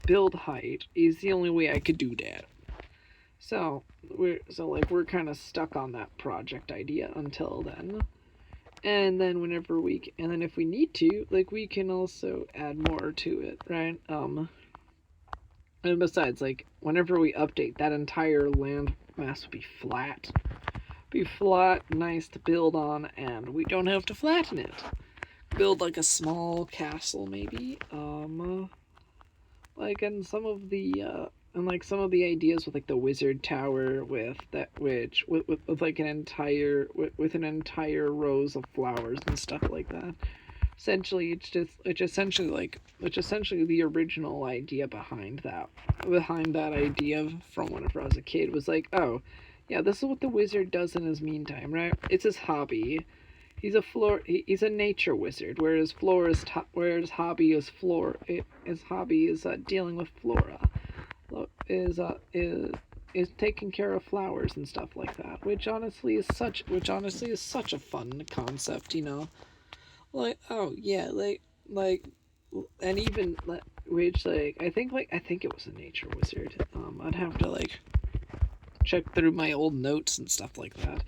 build height is the only way I could do that. So we're kind of stuck on that project idea until then. And then and then if we need to, like, we can also add more to it, right? And besides, like, whenever we update, that entire land mass will be flat, nice to build on, and we don't have to flatten it. Build like a small castle, maybe. Like, and some of the ideas with like the wizard tower with that with like an entire rows of flowers and stuff like that. Essentially, it's essentially the original idea behind that idea from whenever I was a kid was like, oh, yeah, this is what the wizard does in his meantime, right? It's his hobby. He's a nature wizard, whereas his hobby is dealing with flora, is is taking care of flowers and stuff like that, which honestly is such a fun concept, you know. Like, oh yeah, like and even which I think it was a nature wizard. I'd have to like check through my old notes and stuff like that.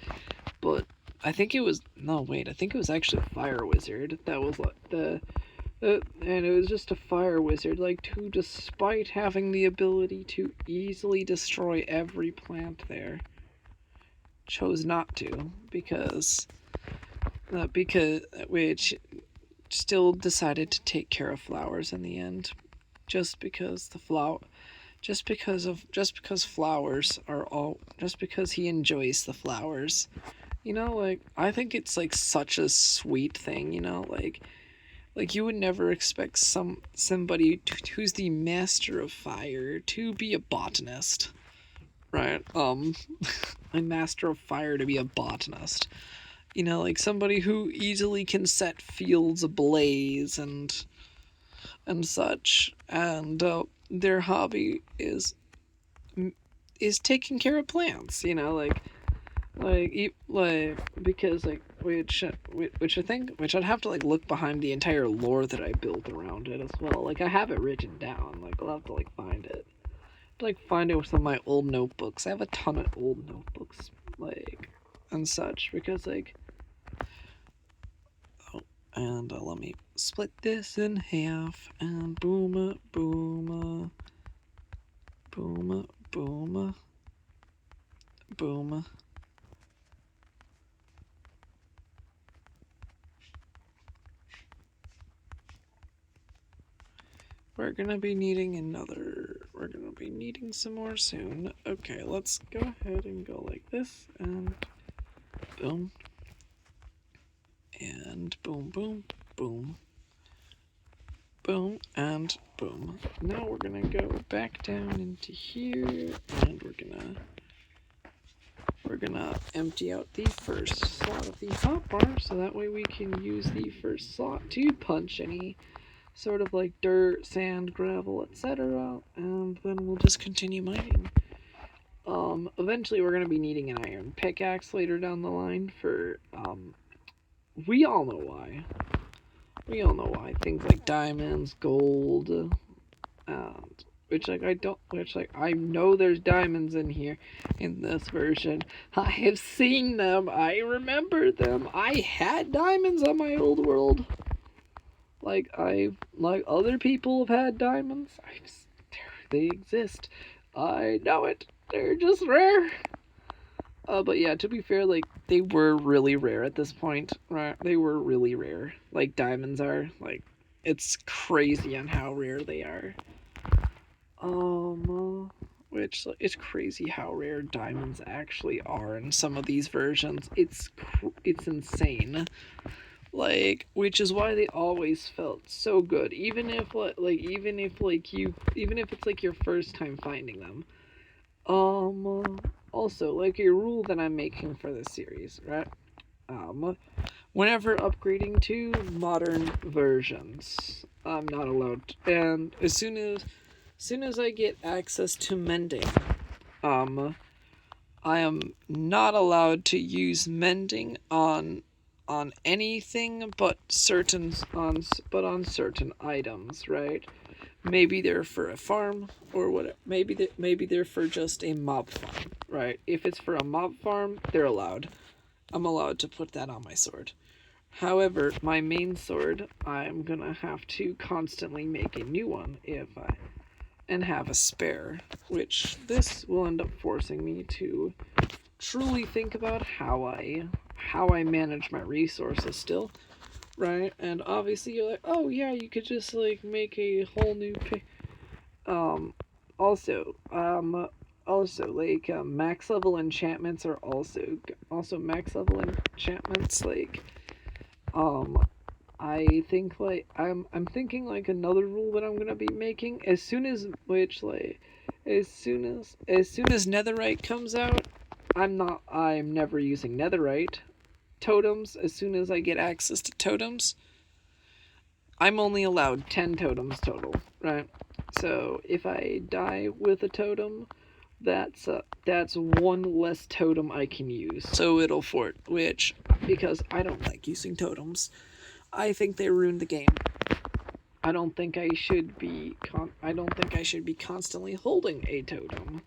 But I think it was no wait, I think it was actually a fire wizard that was like and it was just a fire wizard, like, who, despite having the ability to easily destroy every plant there, chose not to because which still decided to take care of flowers in the end, just because flowers are all just because he enjoys the flowers. You know, like, I think it's like such a sweet thing, you know, like you would never expect somebody who's the master of fire to be a botanist, right? A master of fire to be a botanist. You know, like somebody who easily can set fields ablaze and such, and their hobby is taking care of plants. You know, because which I'd have to like look behind the entire lore that I built around it as well. Like, I have it written down. Like, I'll have to like find it. Find it with some of my old notebooks. I have a ton of old notebooks, like, and such, because like. Oh, and let me split this in half, and boom, boom, boom, boom, boom. We're gonna be needing some more soon. Okay, let's go ahead and go like this, and boom, and boom, boom, boom, boom, and boom. Now we're gonna go back down into here, and we're gonna empty out the first slot of the hotbar, so that way we can use the first slot to punch any sort of like dirt, sand, gravel, etc. And then we'll just continue mining. Eventually we're gonna be needing an iron pickaxe later down the line for we all know why. We all know why. Things like diamonds, gold, and I know there's diamonds in here in this version. I have seen them. I remember them. I had diamonds on my old world. Like other people have had diamonds. They exist. I know it. They're just rare. But yeah, to be fair, like, they were really rare at this point, right? They were really rare. Like diamonds are. Like, it's crazy on how rare they are. Which it's crazy how rare diamonds actually are in some of these versions. It's insane. Like, which is why they always felt so good, even if it's like your first time finding them. Also, like, a rule that I'm making for this series, right? Whenever upgrading to modern versions, I'm not allowed to, and as soon as I get access to mending, I am not allowed to use mending on anything but on certain items, right? Maybe they're for a farm or whatever. Maybe they're for just a mob farm, right? If it's for a mob farm, they're allowed. I'm allowed to put that on my sword. However, my main sword, I'm gonna have to constantly make a new one and have a spare, which this will end up forcing me to truly think about how I manage my resources still, right? And obviously you're like, oh yeah, you could just like make a whole new um also like max level enchantments are also max level enchantments like um I think like I'm thinking like another rule that I'm gonna be making as soon as netherite comes out. I'm never using netherite totems. As soon as I get access to totems, I'm only allowed 10 totems total, right? So if I die with a totem, that's one less totem I can use. So it'll fort, which because I don't like using totems, I think they ruined the game. I don't think I should be constantly holding a totem.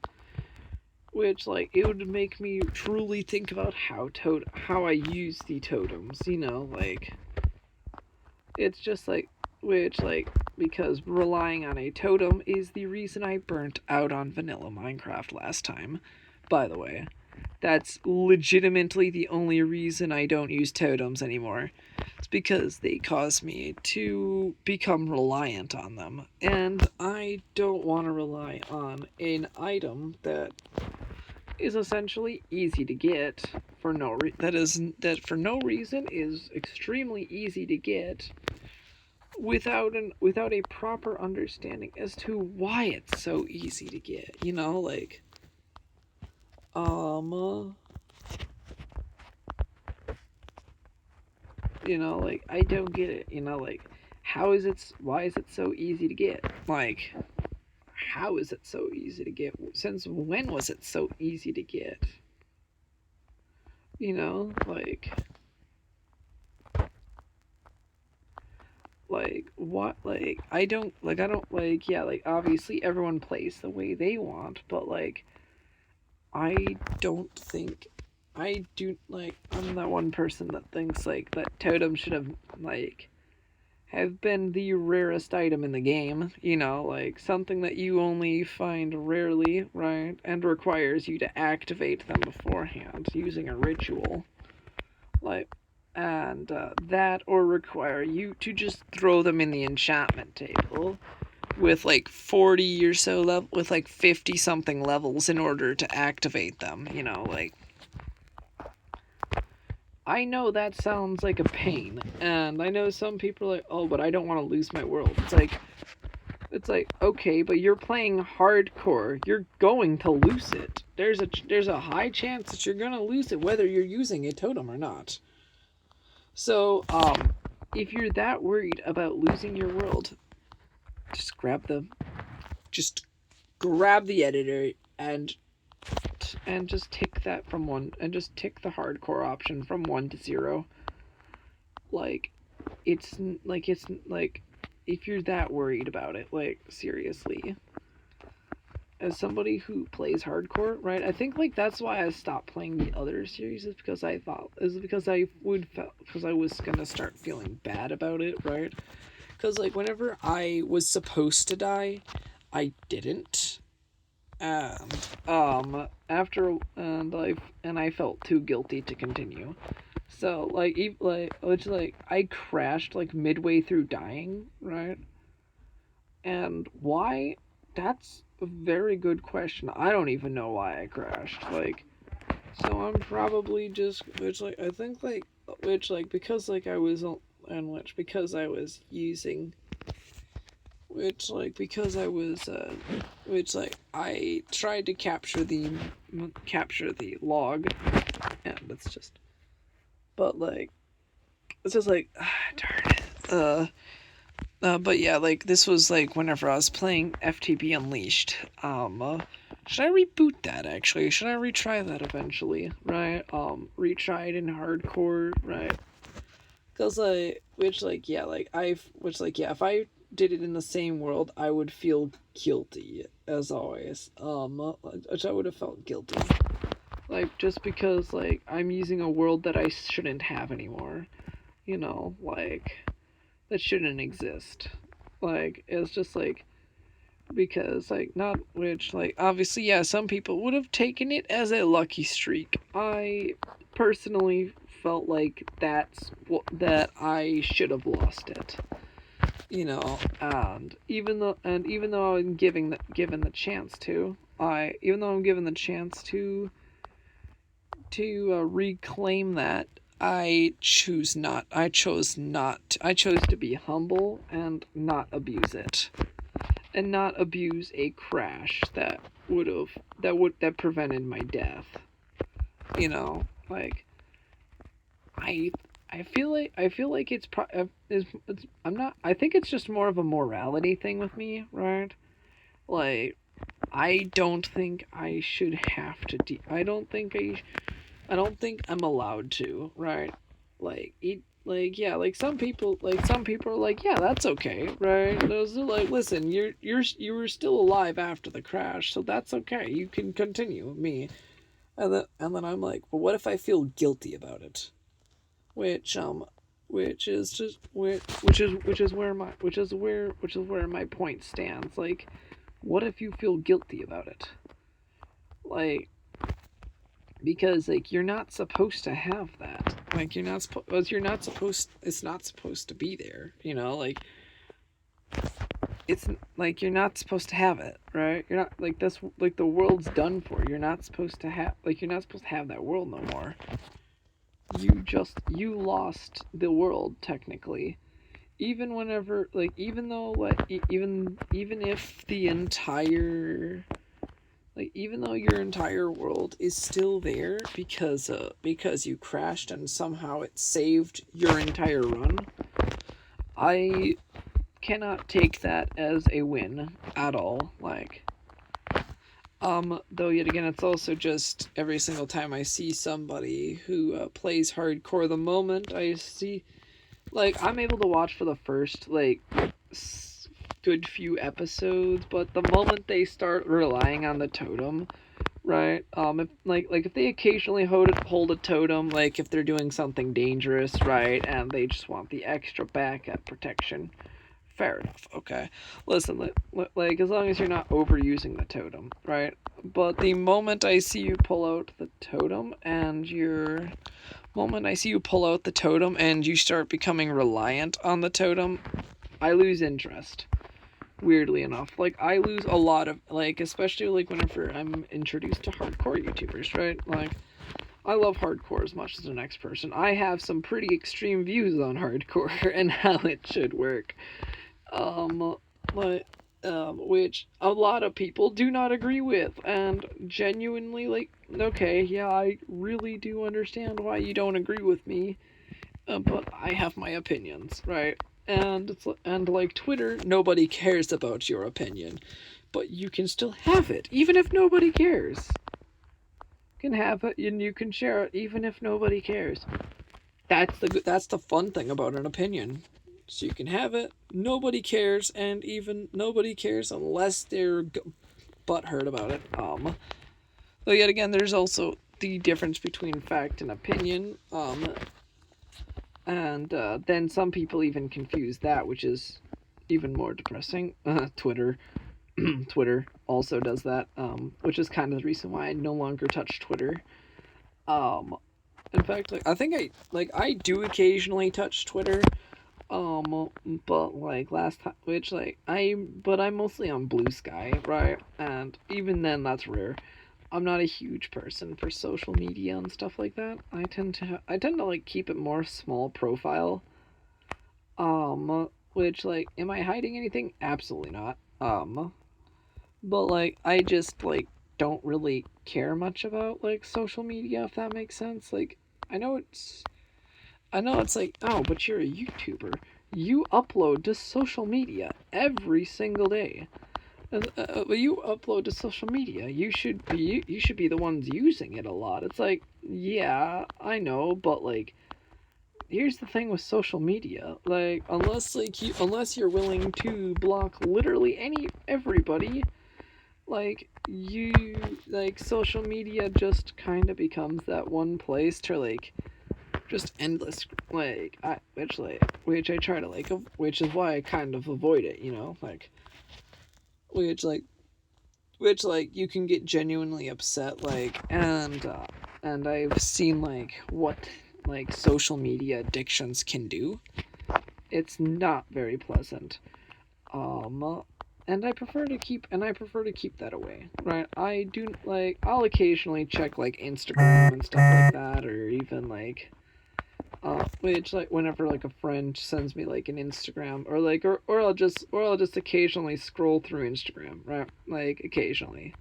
Which like it would make me truly think about how I use the totems, you know, like it's just like because relying on a totem is the reason I burnt out on vanilla Minecraft last time. By the way, that's legitimately the only reason I don't use totems anymore. It's because they cause me to become reliant on them, and I don't want to rely on an item that is essentially easy to get for that for no reason is extremely easy to get without a proper understanding as to why it's so easy to get. You know, like you know, like I don't get it. You know, like why is it so easy to get? Like how is it so easy to get? Since when was it so easy to get? You know, like what like I don't like yeah, like obviously everyone plays the way they want, but like I don't think I do like I'm that one person that thinks like that totem should have been the rarest item in the game, you know, like something that you only find rarely, right? And requires you to activate them beforehand using a ritual. Like and that or require you to just throw them in the enchantment table with like 40 or so level with like 50 something levels in order to activate them, you know, like I know that sounds like a pain, and I know some people are like, oh, but I don't want to lose my world. It's like okay, but you're playing hardcore. You're going to lose it. There's a high chance that you're gonna lose it whether you're using a totem or not. So, if you're that worried about losing your world, just grab the editor and just tick that from one and just tick the hardcore option from 1 to 0. Like it's like if you're that worried about it, like seriously. As somebody who plays hardcore, right? I think like that's why I stopped playing the other series is because I was gonna start feeling bad about it, right? Because like whenever I was supposed to die, I didn't, and I felt too guilty to continue. So I crashed like midway through dying, right? And why? That's a very good question. I don't even know why I crashed. Like, so I'm probably just I think because like I was and because I was using because I was I tried to capture the log, and it's just but like it's just like darn it. But yeah, like this was like whenever I was playing FTB Unleashed. Should I reboot that actually? Should I retry that eventually? Right? Retry it in hardcore, right? Cause if I did it in the same world, I would feel guilty as always. Which I would have felt guilty. Like just because like I'm using a world that I shouldn't have anymore. like, that shouldn't exist. Like, it's just like, because, like, not which, like, obviously, yeah, some people would have taken it as a lucky streak. I personally felt like that I should have lost it. And even though I'm given the chance to, even though I'm given the chance to reclaim that, I chose not. I chose to be humble and not abuse it, and not abuse a crash that prevented my death. Like, I feel like I'm not. I think it's just more of a morality thing with me, right? Like, I don't think I should have to. I don't think I'm allowed to, right? Like, yeah, like some people are like, yeah, that's okay, right? Those are like, listen, you were still alive after the crash, so that's okay. You can continue. Me, and then I'm like, well, what if I feel guilty about it? Which is just which is where my point stands. Like, what if you feel guilty about it? Like, because, like, you're not supposed to have that. Like, it's not supposed to be there, like, it's like, you're not supposed to have it, right? You're not, like, this, like, the world's done for. You're not supposed to have that world no more. You lost the world, technically. Even whenever, like, even though, like, even if the entire, like, even though your entire world is still there because you crashed and somehow it saved your entire run, I cannot take that as a win at all. Like, though yet again, it's also just every single time I see somebody who plays hardcore, the moment I see, like, I'm able to watch for the first, like, good few episodes, but the moment they start relying on the totem, right? If they occasionally hold a totem, like if they're doing something dangerous, right, and they just want the extra backup protection, fair enough. Okay, listen, like, as long as you're not overusing the totem, right? But the moment I see you pull out the totem and you start becoming reliant on the totem, I lose interest. Weirdly enough, like, I lose a lot of, like, especially, like, whenever I'm introduced to hardcore YouTubers, right? Like, I love hardcore as much as the next person. I have some pretty extreme views on hardcore and how it should work. Which a lot of people do not agree with, and genuinely, like, okay, yeah, I really do understand why you don't agree with me, but I have my opinions, right? And like Twitter, nobody cares about your opinion, but you can still have it, even if nobody cares. You can have it and you can share it, even if nobody cares. That's the fun thing about an opinion. So you can have it, nobody cares, and even nobody cares unless they're butthurt about it. Though yet again, there's also the difference between fact and opinion. And then some people even confuse that, which is even more depressing. Twitter also does that, which is kind of the reason why I no longer touch Twitter. In fact, like, I think I do occasionally touch Twitter, but, like, last time, which, like, I'm mostly on Blue Sky, right? And even then, that's rare. I'm not a huge person for social media and stuff like that. I tend to like keep it more small profile. Which, like, am I hiding anything? Absolutely not. But, like, I just, like, don't really care much about, like, social media, if that makes sense. Like, I know it's like, oh, but you're a YouTuber. You upload to social media every single day. You upload to social media. You should be the ones using it a lot. It's like, yeah, I know, but, like, here's the thing with social media. Like, unless you're willing to block literally everybody, like, social media just kind of becomes that one place to, like, just endless, like, which I try to, like, which is why I kind of avoid it, you know, like, which, like, you can get genuinely upset, like, and I've seen, like, what, like, social media addictions can do. It's not very pleasant. And I prefer to keep that away, right? I do, like, I'll occasionally check, like, Instagram and stuff like that, or even, like, which, like, whenever, like, a friend sends me, like, an Instagram, or like, or I'll just occasionally scroll through Instagram, right? Like, occasionally.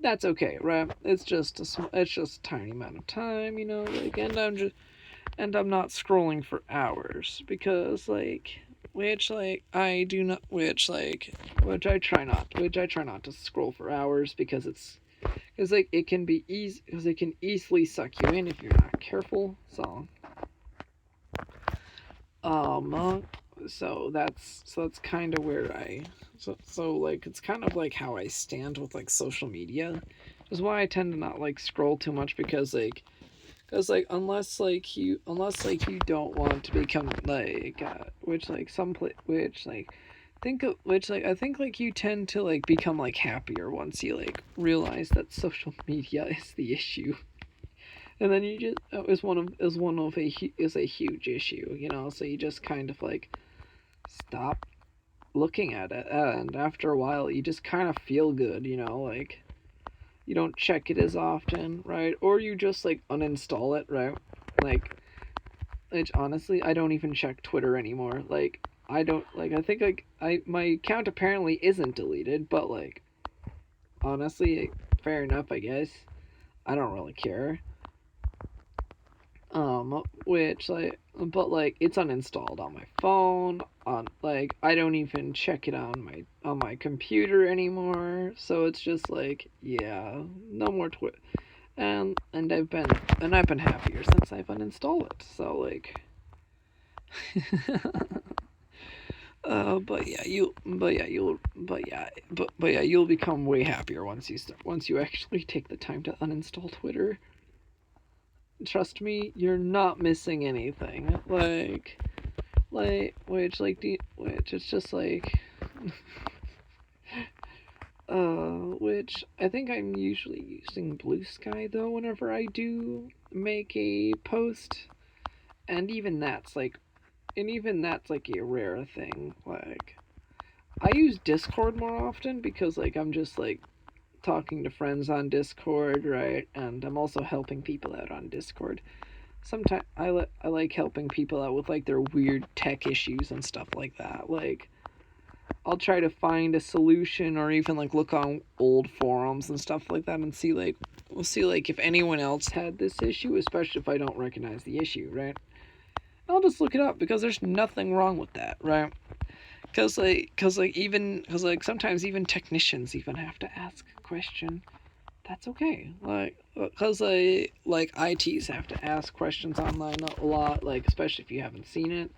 That's okay, right? It's just a tiny amount of time, you know, like, and I'm not scrolling for hours, because, like, I do not, which I try not to scroll for hours, because like, it can be easy, because it can easily suck you in if you're not careful. Um, that's kind of where like, it's kind of like how I stand with, like, social media. Is why I tend to not, like, scroll too much, because, like, unless, like, you don't want to become, like, which, like, which, like, think of which, like, I think, like, you tend to, like, become, like, happier once you, like, realize that social media is the issue. And then you just is a huge issue, you know. So you just kind of, like, stop looking at it, and after a while, you just kind of feel good, you know. Like, you don't check it as often, right? Or you just, like, uninstall it, right? Like, which, honestly, I don't even check Twitter anymore. Like, I don't, like, I think, like, my account apparently isn't deleted, but, like, honestly, fair enough, I guess. I don't really care. Which, like, but, like, it's uninstalled on my phone. On, like, I don't even check it on my computer anymore. So it's just like, yeah, no more Twitter. And I've been happier since I've uninstalled it. So, like, but yeah, you'll become way happier once you actually take the time to uninstall Twitter. Trust me, you're not missing anything. Which it's just like, which I think I'm usually using Blue Sky, though, whenever I do make a post, and even that's like, a rare thing. Like, I use Discord more often, because, like, I'm just, like, talking to friends on Discord, right? And I'm also helping people out on Discord. Sometimes I like helping people out with, like, their weird tech issues and stuff like that. Like, I'll try to find a solution, or even, like, look on old forums and stuff like that, and see, like, if anyone else had this issue, especially if I don't recognize the issue, right? I'll just look it up, because there's nothing wrong with that, right? Because, like, sometimes even technicians even have to ask a question. That's okay. Like, because, like, ITs have to ask questions online a lot, like, especially if you haven't seen it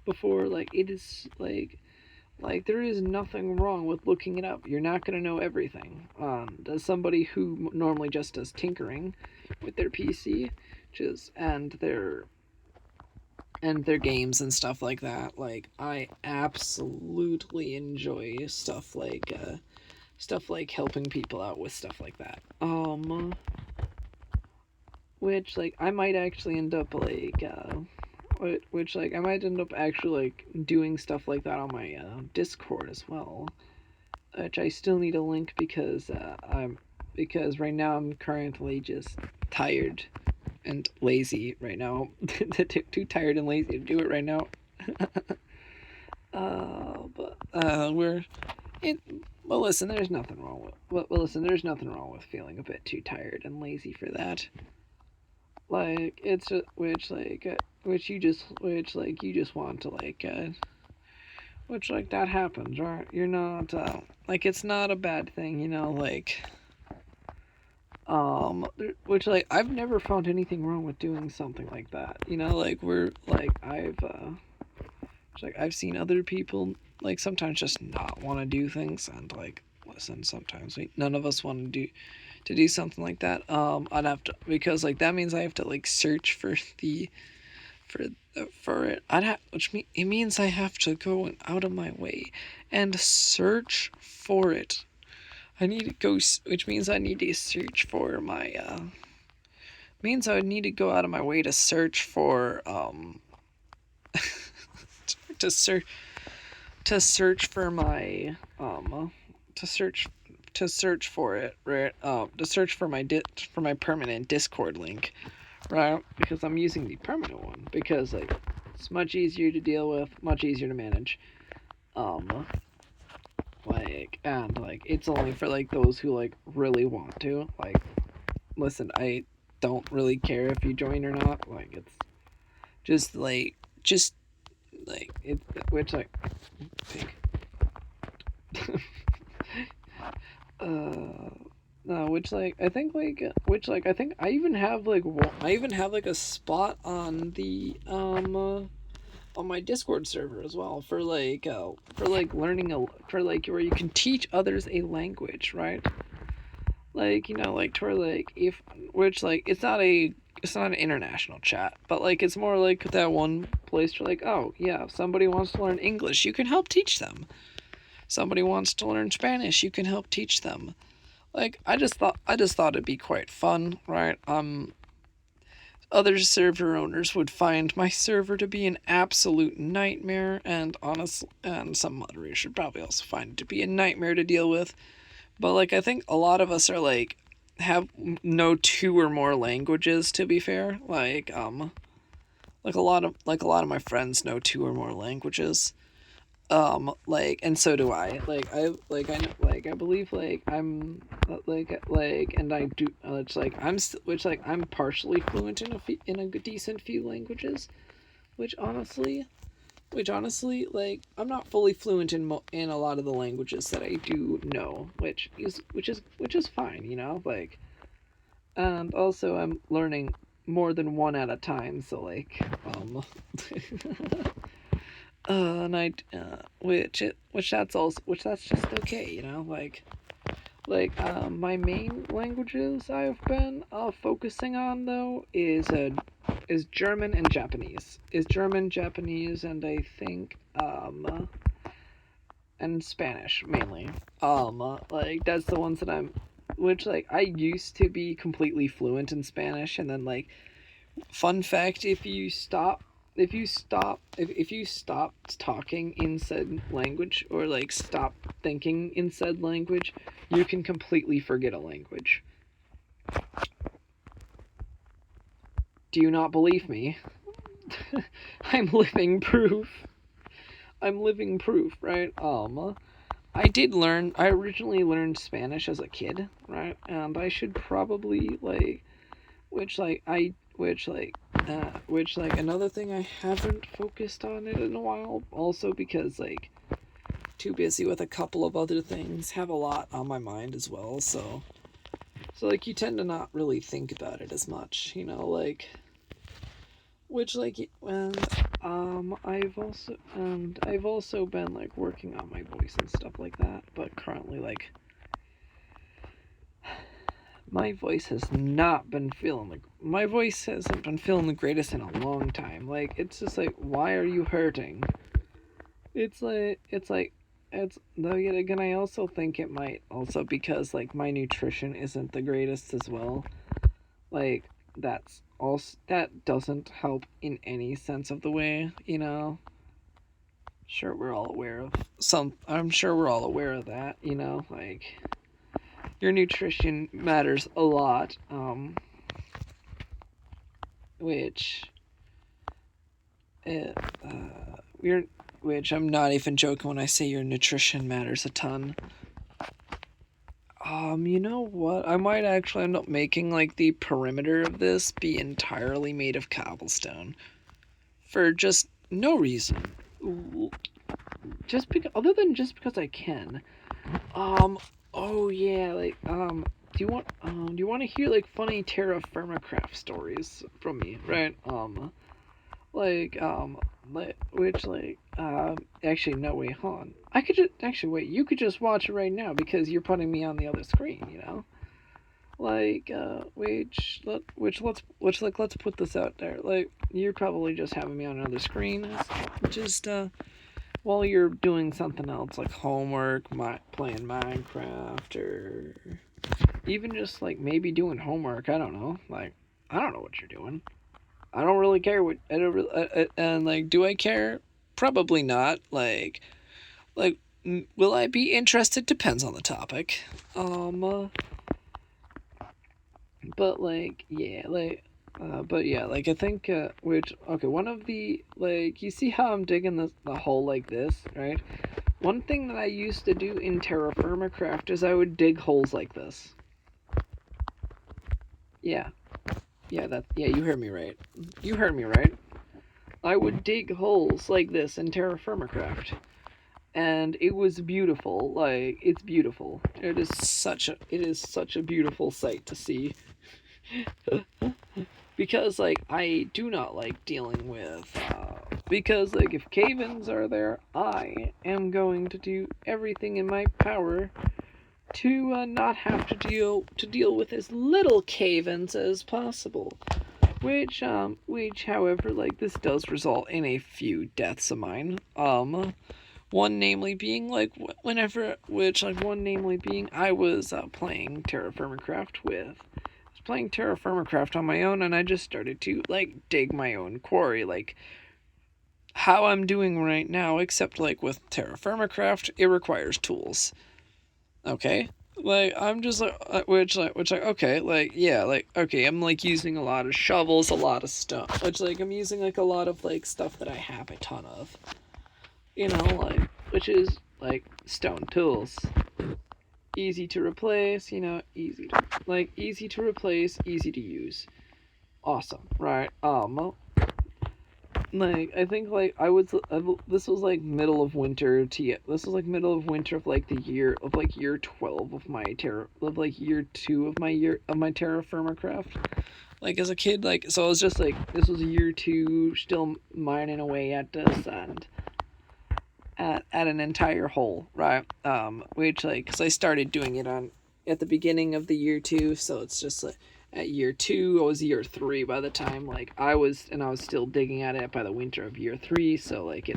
before. Like, it is, like, there is nothing wrong with looking it up. You're not going to know everything. As somebody who normally just does tinkering with their PC, and their games and stuff like that, like, I absolutely enjoy stuff like helping people out with stuff like that. Which, like, I might actually end up, like, which, like, I might end up actually, like, doing stuff like that on my Discord as well, which I still need a link, because right now I'm currently just tired and lazy right now. Too tired and lazy to do it right now. But we're it. Well, listen, there's nothing wrong with. There's nothing wrong with feeling a bit too tired and lazy for that. Like, it's just, which you just want to, like, which, like, that happens, right? You're not like, it's not a bad thing, you know. Like, which, like, I've never found anything wrong with doing something like that, you know. Like, I've seen other people, like, sometimes just not want to do things, and, like, listen, sometimes none of us want to do to do something like that, I'd have to, because like that means I have to like search for it. It means I have to go out of my way and search for it. I need to go, which means I need to search for my means I would need to go out of my way to search for to search for my to search for it, right? To search for my permanent Discord link, right? Because I'm using the permanent one because like it's much easier to deal with, much easier to manage. And like it's only for like those who like really want to. Like, listen, I don't really care if you join or not. Like, it's just like it, which like think. No, which like I think I even have like a spot on the on my Discord server as well for learning for like where you can teach others a language, right? Like, like to where like if which like it's not an international chat, but like it's more like that one place where like, oh yeah, if somebody wants to learn English, you can help teach them. Somebody wants to learn Spanish, you can help teach them. Like I just thought it'd be quite fun, right? Other server owners would find my server to be an absolute nightmare, and some moderators should probably also find it to be a nightmare to deal with. But like I think a lot of us are like know 2 or more languages, to be fair. Like a lot of my friends know 2 or more languages. And so do I. I believe like I'm and I do it's like I'm partially fluent in a decent few languages, which honestly like I'm not fully fluent in a lot of the languages that I do know, which is fine, like. And also I'm learning more than one at a time, so like and I which that's just okay, my main languages I've been focusing on though is German and Japanese. Is German, Japanese, and I think and Spanish mainly. Like that's the ones that I'm which like I used to be completely fluent in Spanish, and then like fun fact, if you stop talking in said language, or like stop thinking in said language, you can completely forget a language. Do you not believe me? I'm living proof. Right? I originally learned Spanish as a kid, right? And I should probably like which another thing I haven't focused on it in a while, also because like too busy with a couple of other things, have a lot on my mind as well, so like you tend to not really think about it as much, like which like and I've also been like working on my voice and stuff like that, but currently like my voice hasn't been feeling the greatest in a long time. Like it's just like, why are you hurting? It's though yet again I also think it might also because like my nutrition isn't the greatest as well. Like that doesn't help in any sense of the way, Sure, we're all aware of I'm sure we're all aware of that, like your nutrition matters a lot, which we're which I'm not even joking when I say your nutrition matters a ton. You know what? I might actually end up making like the perimeter of this be entirely made of cobblestone, for just no reason, just because I can. Oh yeah, like do you want to hear like funny terra firma craft stories from me, right? Like which like actually no, wait, hold on. I could just actually wait. You could just watch it right now because you're putting me on the other screen, let's put this out there. Like, you're probably just having me on another screen, just while you're doing something else like homework, playing Minecraft, or even just like maybe doing homework. I don't know. Like, I don't know what you're doing. I don't really care what. I don't really, and like, do I care? Probably not. Like, will I be interested? Depends on the topic. But like, yeah, like, but yeah, like I think, one of the like, you see how I'm digging the hole like this, right? One thing that I used to do in Terra Firma is I would dig holes like this. Yeah, yeah, you heard me right. You heard me right. I would dig holes like this in Terra Firma and it was beautiful. Like, it's beautiful. It is such a beautiful sight to see. Because like I do not like dealing with because like if cave-ins are there, I am going to do everything in my power to not have to deal with as little cave-ins as possible. Which however, like, this does result in a few deaths of mine. One namely being like one namely being I was playing Terra Firmacraft with playing Terra Firmacraft on my own, and I just started to like dig my own quarry, like how I'm doing right now. Except like with Terra Firmacraft, it requires tools. Okay, like I'm just like okay, like yeah, like okay, I'm like using a lot of shovels, a lot of stuff, which like I'm using like a lot of like stuff that I have a ton of, like which is like stone tools. Easy to replace, easy to replace, easy to use. Awesome, right? Like I think like this was like middle of winter this was like middle of winter of like the year 12 of my year 2 of my terra firma craft. Like as a kid, like so I was just like this was year 2 still mining away at this and at an entire hole, right? Which like because I started doing it at the beginning of the year 2, so it's just like at year 2 I was year 3 by the time like I was still digging at it by the winter of year 3, so like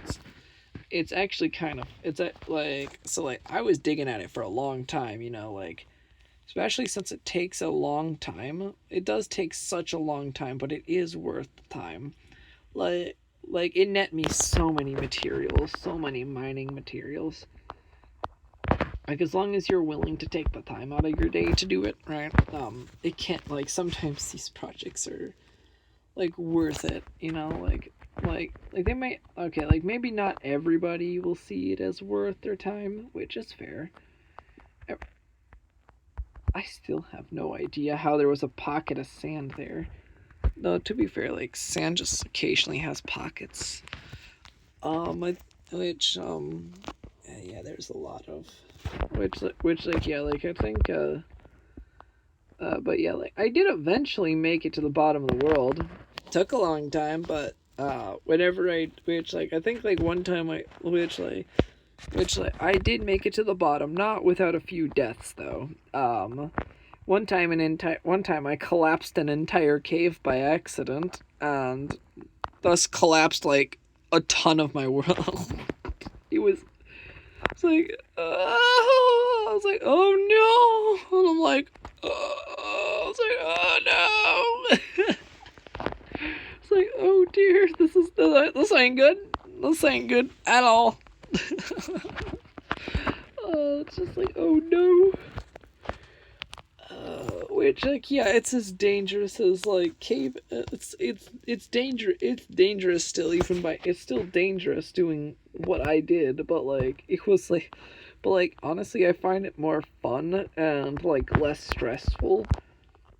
it's actually kind of it's like so like I was digging at it for a long time, like especially since it takes a long time. It does take such a long time, but it is worth the time. Like it net me so many materials, so many mining materials. Like as long as you're willing to take the time out of your day to do it, right? It can't like sometimes these projects are like worth it, like they might like maybe not everybody will see it as worth their time, which is fair. I still have no idea how there was a pocket of sand there. No, to be fair, like sand just occasionally has pockets. Which yeah, there's a lot of which like yeah, like I think but yeah, like I did eventually make it to the bottom of the world. Took a long time, but whenever which like I think like one time which like I did make it to the bottom, not without a few deaths though. One time I collapsed an entire cave by accident and thus collapsed like a ton of my world. it was it's like I was like, oh no, and I'm like, I was like, oh no. It's like, oh dear, this ain't good. This ain't good at all. It's just like, oh no. Which like yeah, it's as dangerous as like cave. It's dangerous. It's dangerous still, it's still dangerous doing what I did, but like it was like, but like honestly, I find it more fun and like less stressful,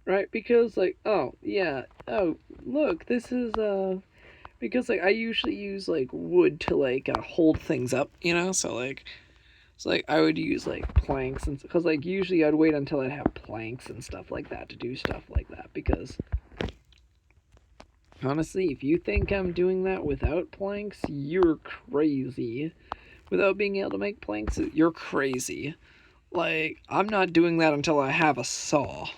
right? Because like oh yeah, oh look, this is because like I usually use like wood to like hold things up, so like. So like I would use like planks and because like usually I'd wait until I'd have planks and stuff like that to do stuff like that because honestly, if you think I'm doing that without planks, you're crazy. Without being able to make planks, you're crazy. Like I'm not doing that until I have a saw.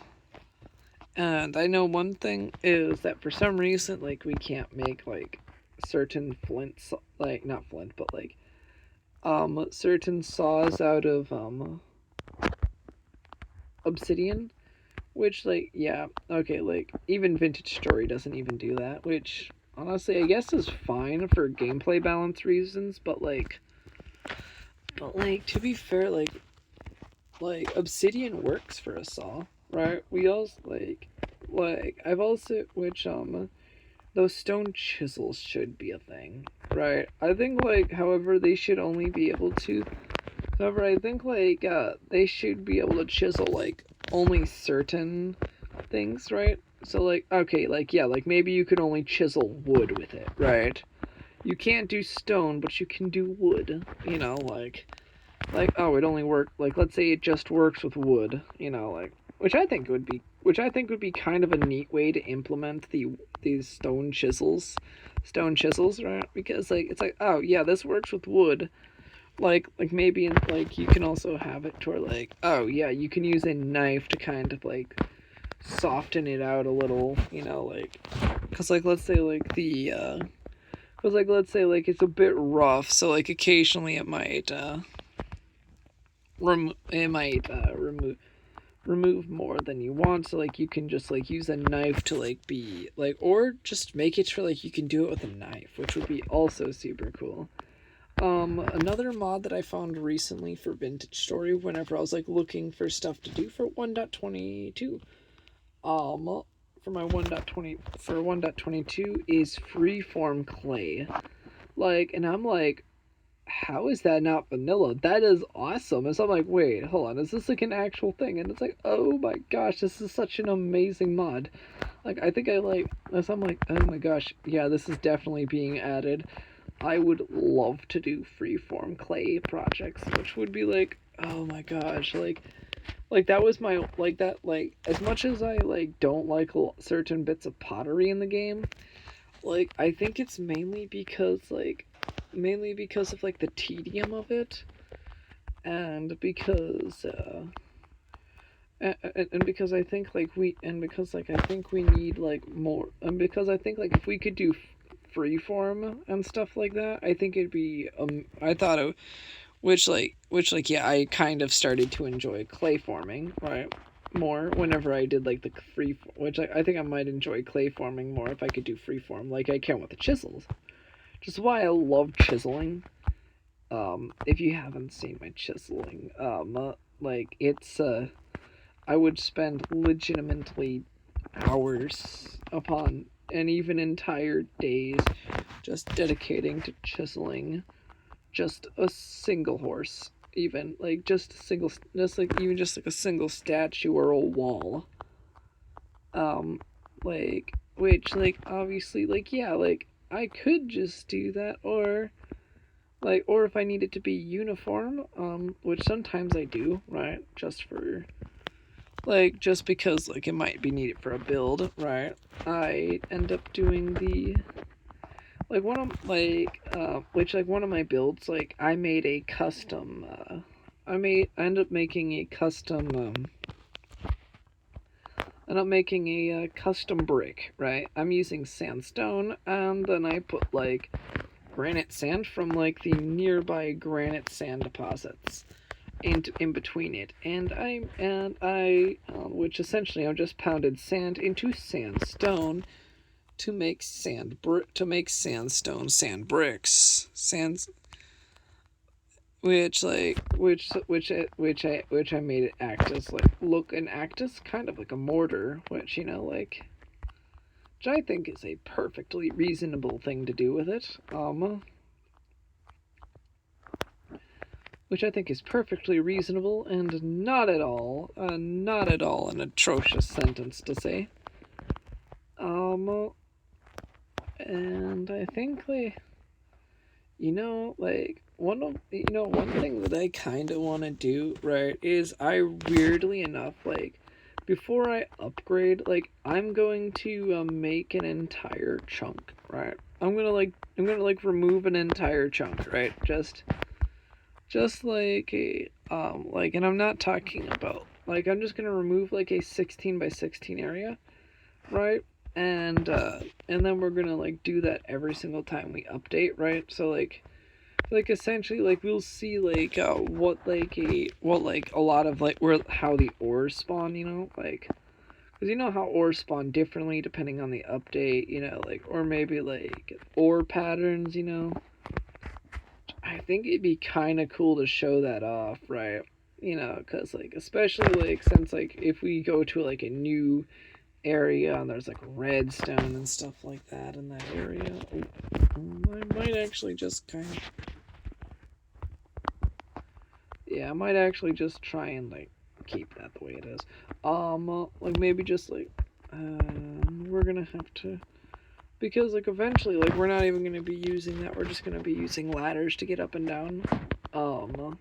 And I know one thing is that for some reason, like, we can't make, like, certain flints, like, not flint, but, like, certain saws out of, obsidian. Which, like, yeah, okay, like, even Vintage Story doesn't even do that, which, honestly, I guess is fine for gameplay balance reasons, but, to be fair, like, obsidian works for a saw, right? We also, I've also, which, those stone chisels should be a thing, right? I think, like, however, they should only be able to, however, I think, like, they should be able to chisel, like, only certain things, right? So, like, okay, like, yeah, like, maybe you could only chisel wood with it, right? You can't do stone, but you can do wood, you know, oh, it only work, like, let's say it just works with wood, you know, like, which I think would be kind of a neat way to implement these stone chisels, right? Because, like, it's like, oh yeah, this works with wood, like maybe like you can also have it to where, like, oh yeah, you can use a knife to kind of, like, soften it out a little, you know, like, because, like, let's say, like, because, like, let's say, like, it's a bit rough, so, like, occasionally it might remove more than you want, so, like, you can just, like, use a knife to, like, be like, or just make it for, like, you can do it with a knife, which would be also super cool. Another mod that I found recently for Vintage Story, whenever I was, like, looking for stuff to do for 1.22, for my 1.22 is freeform clay. Like, and I'm like, how is that not vanilla? That is awesome. And so I'm like, wait, hold on, is this, like, an actual thing? And it's like, oh my gosh, this is such an amazing mod. Like, I think I like, so I'm like, oh my gosh, yeah, this is definitely being added. I would love to do freeform clay projects, which would be like, oh my gosh, like that was my, like, that, like, as much as I, like, don't like certain bits of pottery in the game, like, I think it's mainly because of, like, the tedium of it, and because and because I think, like, I think we need, like, more, and because I think, like, if we could do freeform and stuff like that, I think it'd be I thought it, which yeah, I kind of started to enjoy clay forming, right, more whenever I did, like, the free, which I think I might enjoy clay forming more if I could do freeform like I can with the chisels. Just why I love chiseling. If you haven't seen my chiseling, like, it's I would spend legitimately hours upon, and even entire days, just dedicating to chiseling just a single horse, even, like, just a single, just like, even just like a single statue or a wall. Like, which, like, obviously, like, yeah, like, I could just do that, or, like, or if I need it to be uniform, which sometimes I do, right, just for, like, just because, like, it might be needed for a build, right, I end up doing the, like, one of, like, which, like, one of my builds, like, I made a custom, I ended up making a custom, custom brick, right? I'm using sandstone, and then I put, like, granite sand from, like, the nearby granite sand deposits in between it, and which essentially I just pounded sand into sandstone to make sandstone sand bricks, which I made it act as, like, look and act as kind of like a mortar, which, you know, like, which I think is a perfectly reasonable thing to do with it. Which I think is perfectly reasonable and not at all an atrocious sentence to say. And I think, like, one thing that I kind of want to do, right, is I, weirdly enough, like, before I upgrade, like, I'm going to make an entire chunk, right? I'm gonna like remove an entire chunk, right? Just like a like, and I'm not talking about, like, I'm just gonna remove, like, a 16 by 16 area, right? And then we're gonna like do that every single time we update, right? So like essentially like we'll see like what like a lot of like where how the ores spawn, you know, like because you know how ores spawn differently depending on the update, you know, like or maybe like ore patterns, you know. I think it'd be kind of cool to show that off, right? You know, because like especially like since like if we go to like a new area and there's like redstone and stuff like that in that area, I might actually just kind of yeah, I might actually just try and like keep that the way it is. Like maybe just like we're gonna have to because like eventually like we're not even gonna be using that. We're just gonna be using ladders to get up and down. Um,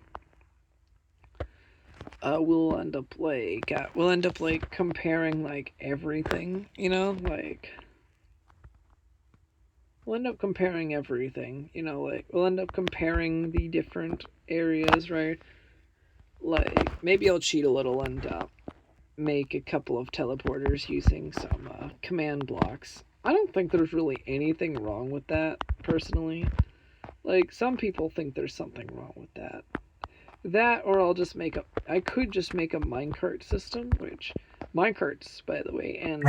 we'll end up like comparing like everything, you know, like we'll end up comparing everything, you know, like we'll end up comparing the different areas, right? Like maybe I'll cheat a little and make a couple of teleporters using some command blocks. I don't think there's really anything wrong with that, personally. Like, some people think there's something wrong with that. That, or I could just make a minecart system, which minecarts, by the way, and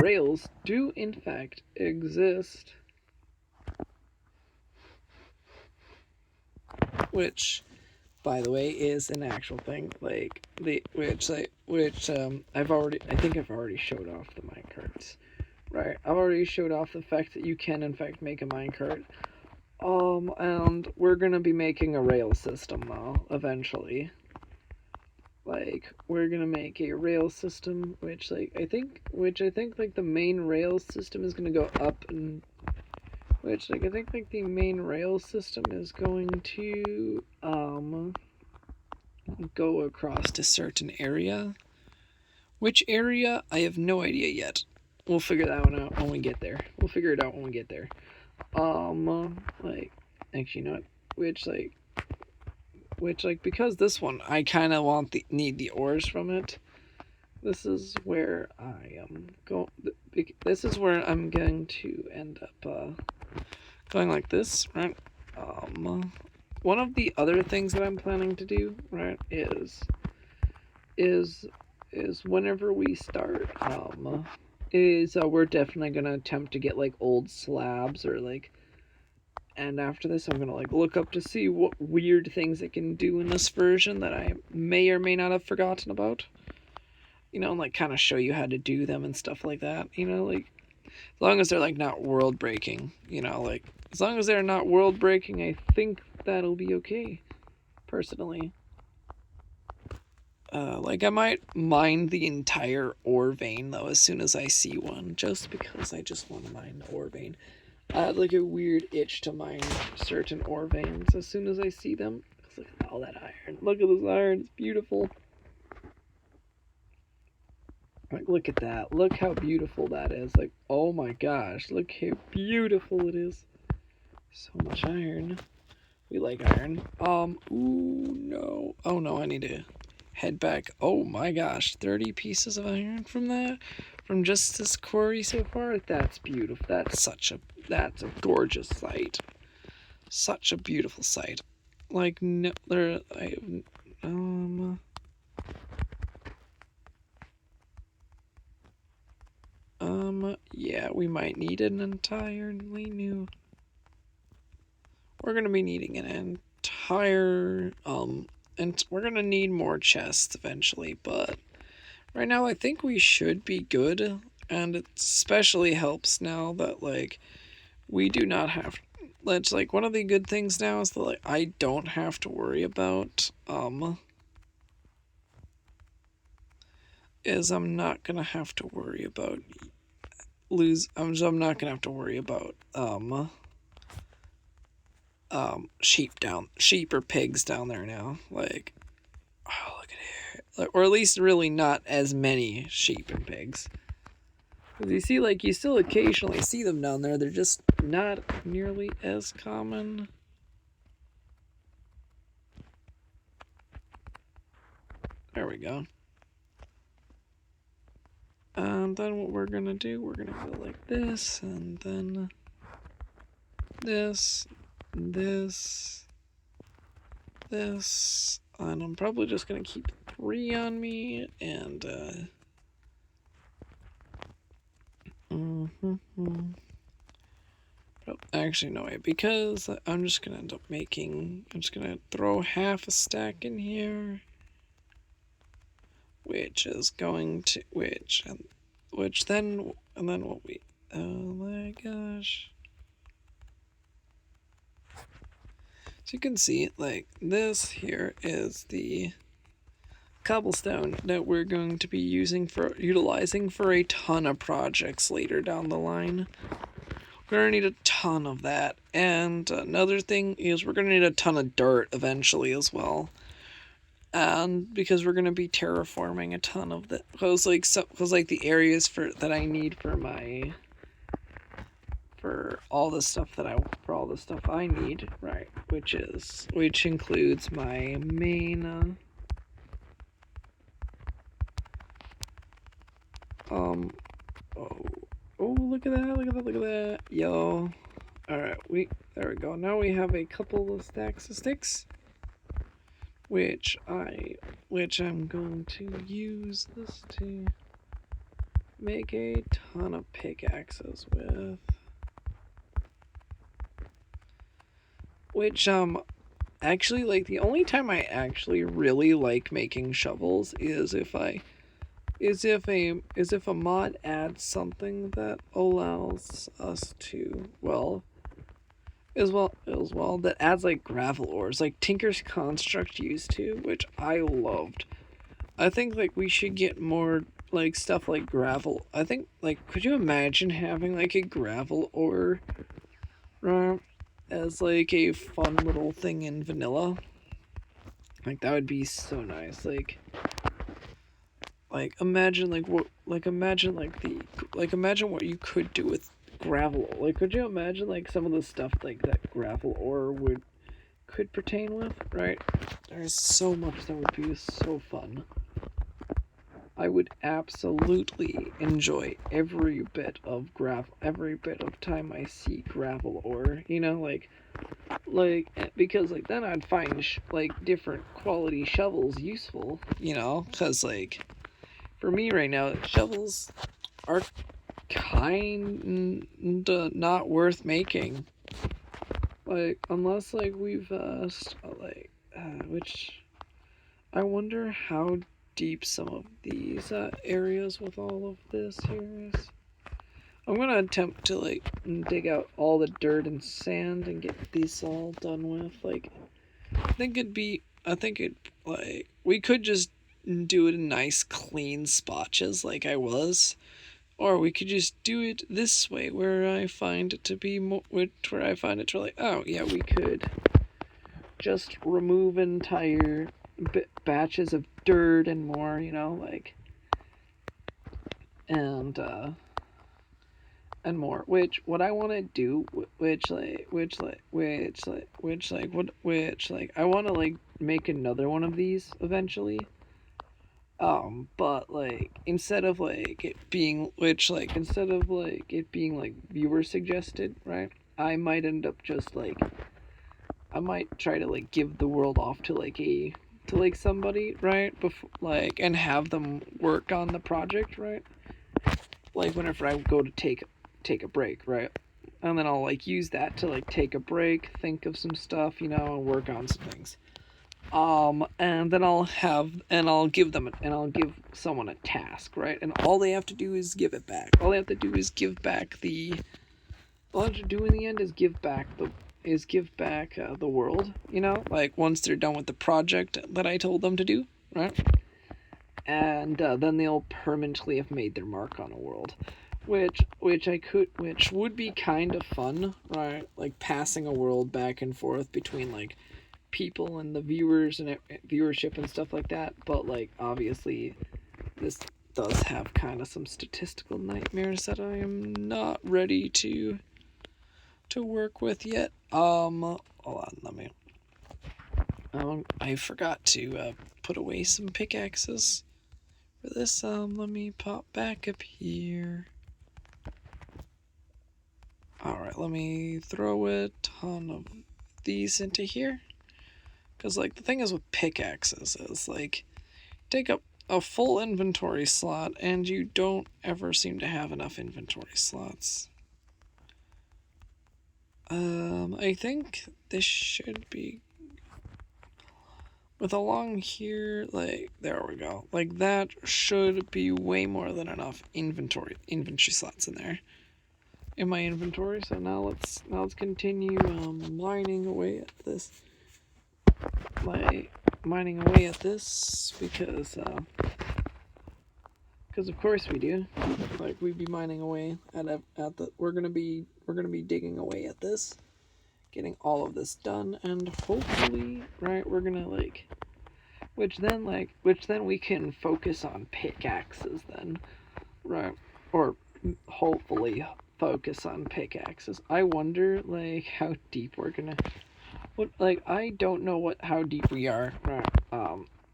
rails do in fact exist. Which, by the way, is an actual thing. Like I think I've already showed off the minecarts. Right, I've already showed off the fact that you can in fact make a minecart. And we're gonna be making a rail system now, eventually. Like, we're gonna make a rail system, which I think like the main rail system is gonna go up and which like I think like the main rail system is going to go across a certain area. Which area? I have no idea yet. We'll figure that one out when we get there. We'll figure it out when we get there. Like, actually, not which because this one I kind of need the ores from it. This is where I am go. This is where I'm going to end up going like this, right? One of the other things that I'm planning to do, right, is whenever we start, we're definitely gonna attempt to get like old slabs or like. And after this, I'm gonna like look up to see what weird things it can do in this version that I may or may not have forgotten about. You know, and like kind of show you how to do them and stuff like that. You know, like as long as they're like not world breaking. You know, like as long as they're not world breaking, I think that'll be okay. Personally, like I might mine the entire ore vein though as soon as I see one, just because I just want to mine the ore vein. I have like a weird itch to mine certain ore veins as soon as I see them. Look at all that iron. Look at this iron. It's beautiful. Like, look at that. Look how beautiful that is. Like, oh my gosh. Look how beautiful it is. So much iron. We like iron. Ooh, no. Oh no, I need to head back. Oh my gosh. 30 pieces of iron from that? From just this quarry so far? That's beautiful. That's a gorgeous sight. Such a beautiful sight. Like, no, yeah, we might need an entirely new. We're gonna be needing an entire, and we're gonna need more chests eventually, but right now I think we should be good, and it especially helps now that, like, we do not have. That's like one of the good things now is that like I don't have to worry about is I'm not gonna have to worry about I'm not gonna have to worry about sheep or pigs down there now. Like, oh, look at it, like, or at least really not as many sheep and pigs. Because you see, like, you still occasionally see them down there. They're just not nearly as common. There we go. And then what we're gonna do, we're gonna go like this, and then this, this, and I'm probably just gonna keep 3 on me, and actually no way, because I'm just gonna end up making, I'm just gonna throw half a stack in here, which is going to, which then, and then what we, oh my gosh. So you can see, like, this here is the cobblestone that we're going to be utilizing for a ton of projects later down the line. We're gonna need a ton of that, and another thing is we're gonna need a ton of dirt eventually as well. And because we're gonna be terraforming a ton of the, cause the areas that I need for all the stuff I need, right? Which includes my main oh, look at that, yo. Alright, there we go. Now we have a couple of stacks of sticks, which I'm going to use this to make a ton of pickaxes with. Which actually, like, the only time I actually really like making shovels is if a mod adds something that allows us to, that adds like gravel ores, like Tinker's Construct used to, which I loved. I think like we should get more like stuff like gravel. I think, like, could you imagine having like a gravel ore as like a fun little thing in vanilla? Like, that would be so nice. Like imagine imagine what you could do with gravel. Like, could you imagine like some of the stuff like that gravel ore could pertain with, right? There's so much that would be so fun. I would absolutely enjoy every bit of time I see gravel ore, you know, like because like then I'd find like different quality shovels useful, you know, cuz like for me right now shovels are kind of not worth making, like, unless like we've which I wonder how deep some of these areas with all of this here is. I'm gonna attempt to like dig out all the dirt and sand and get these all done with. Like, I think like we could just do it in nice clean spotches like I was, or we could just do it this way where I find it to be where I find it to like, oh yeah, we could just remove entire batches of dirt and more, you know, like, and more. Which what I want to do, I want to like make another one of these eventually. But like instead of like it being viewer suggested, right? I might end up just like I might try to like give the world off to somebody, right? Before, like, and have them work on the project, right? Like whenever I go to take a break, right? And then I'll like use that to like take a break, think of some stuff, you know, and work on some things. And then I'll give someone a task, right? And all they have to do is give it back. All they have to do is give back all they have to do in the end is give back the world, you know, like once they're done with the project that I told them to do, right? And then they'll permanently have made their mark on a world, which would be kind of fun, right? Like passing a world back and forth between like people and the viewers and viewership and stuff like that. But like obviously this does have kind of some statistical nightmares that I am not ready to work with yet. Hold on, let me. I forgot to put away some pickaxes for this. Let me pop back up here. Alright, let me throw a ton of these into here. Because, like, the thing is with pickaxes is, like, take up a full inventory slot and you don't ever seem to have enough inventory slots. I think this should be with along here, like, there we go. Like, that should be way more than enough inventory slots in there in my inventory. So now let's continue mining away at this. Mining away at this because of course we do. Like, we'd be mining away at the we're gonna be digging away at this, getting all of this done, and hopefully, right, we're gonna which then we can focus on pickaxes then, right, or hopefully focus on pickaxes. I wonder like how deep we're gonna. I don't know how deep we are. Right.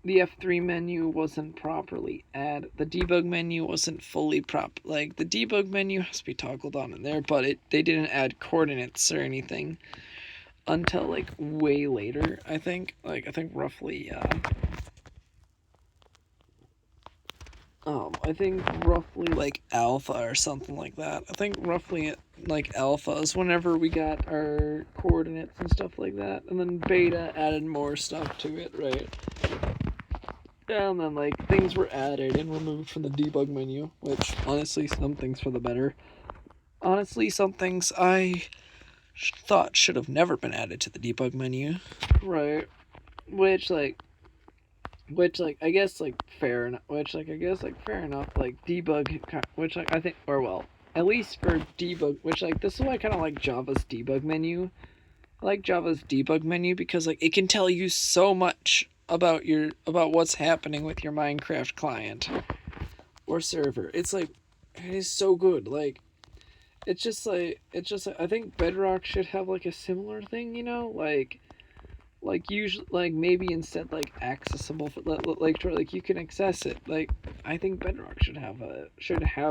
The F3 menu wasn't properly added. The debug menu wasn't fully like the debug menu has to be toggled on in there, but they didn't add coordinates or anything until like way later. I think roughly I think roughly like alpha or something like that. I think roughly like alpha is whenever we got our coordinates and stuff like that, and then beta added more stuff to it, right? And then like things were added and removed from the debug menu, which honestly some things for the better. Honestly, some things I thought should have never been added to the debug menu, right? Which I guess like fair enough. Fair enough. Like debug, which like I think, or well, at least for debug, which like this is why I kind of like Java's debug menu. I like Java's debug menu because like it can tell you so much about what's happening with your Minecraft client or server. It's like it is so good. Like it's just like I think Bedrock should have like a similar thing, you know, like usually like maybe instead like accessible for like you can access it. Like I think Bedrock should have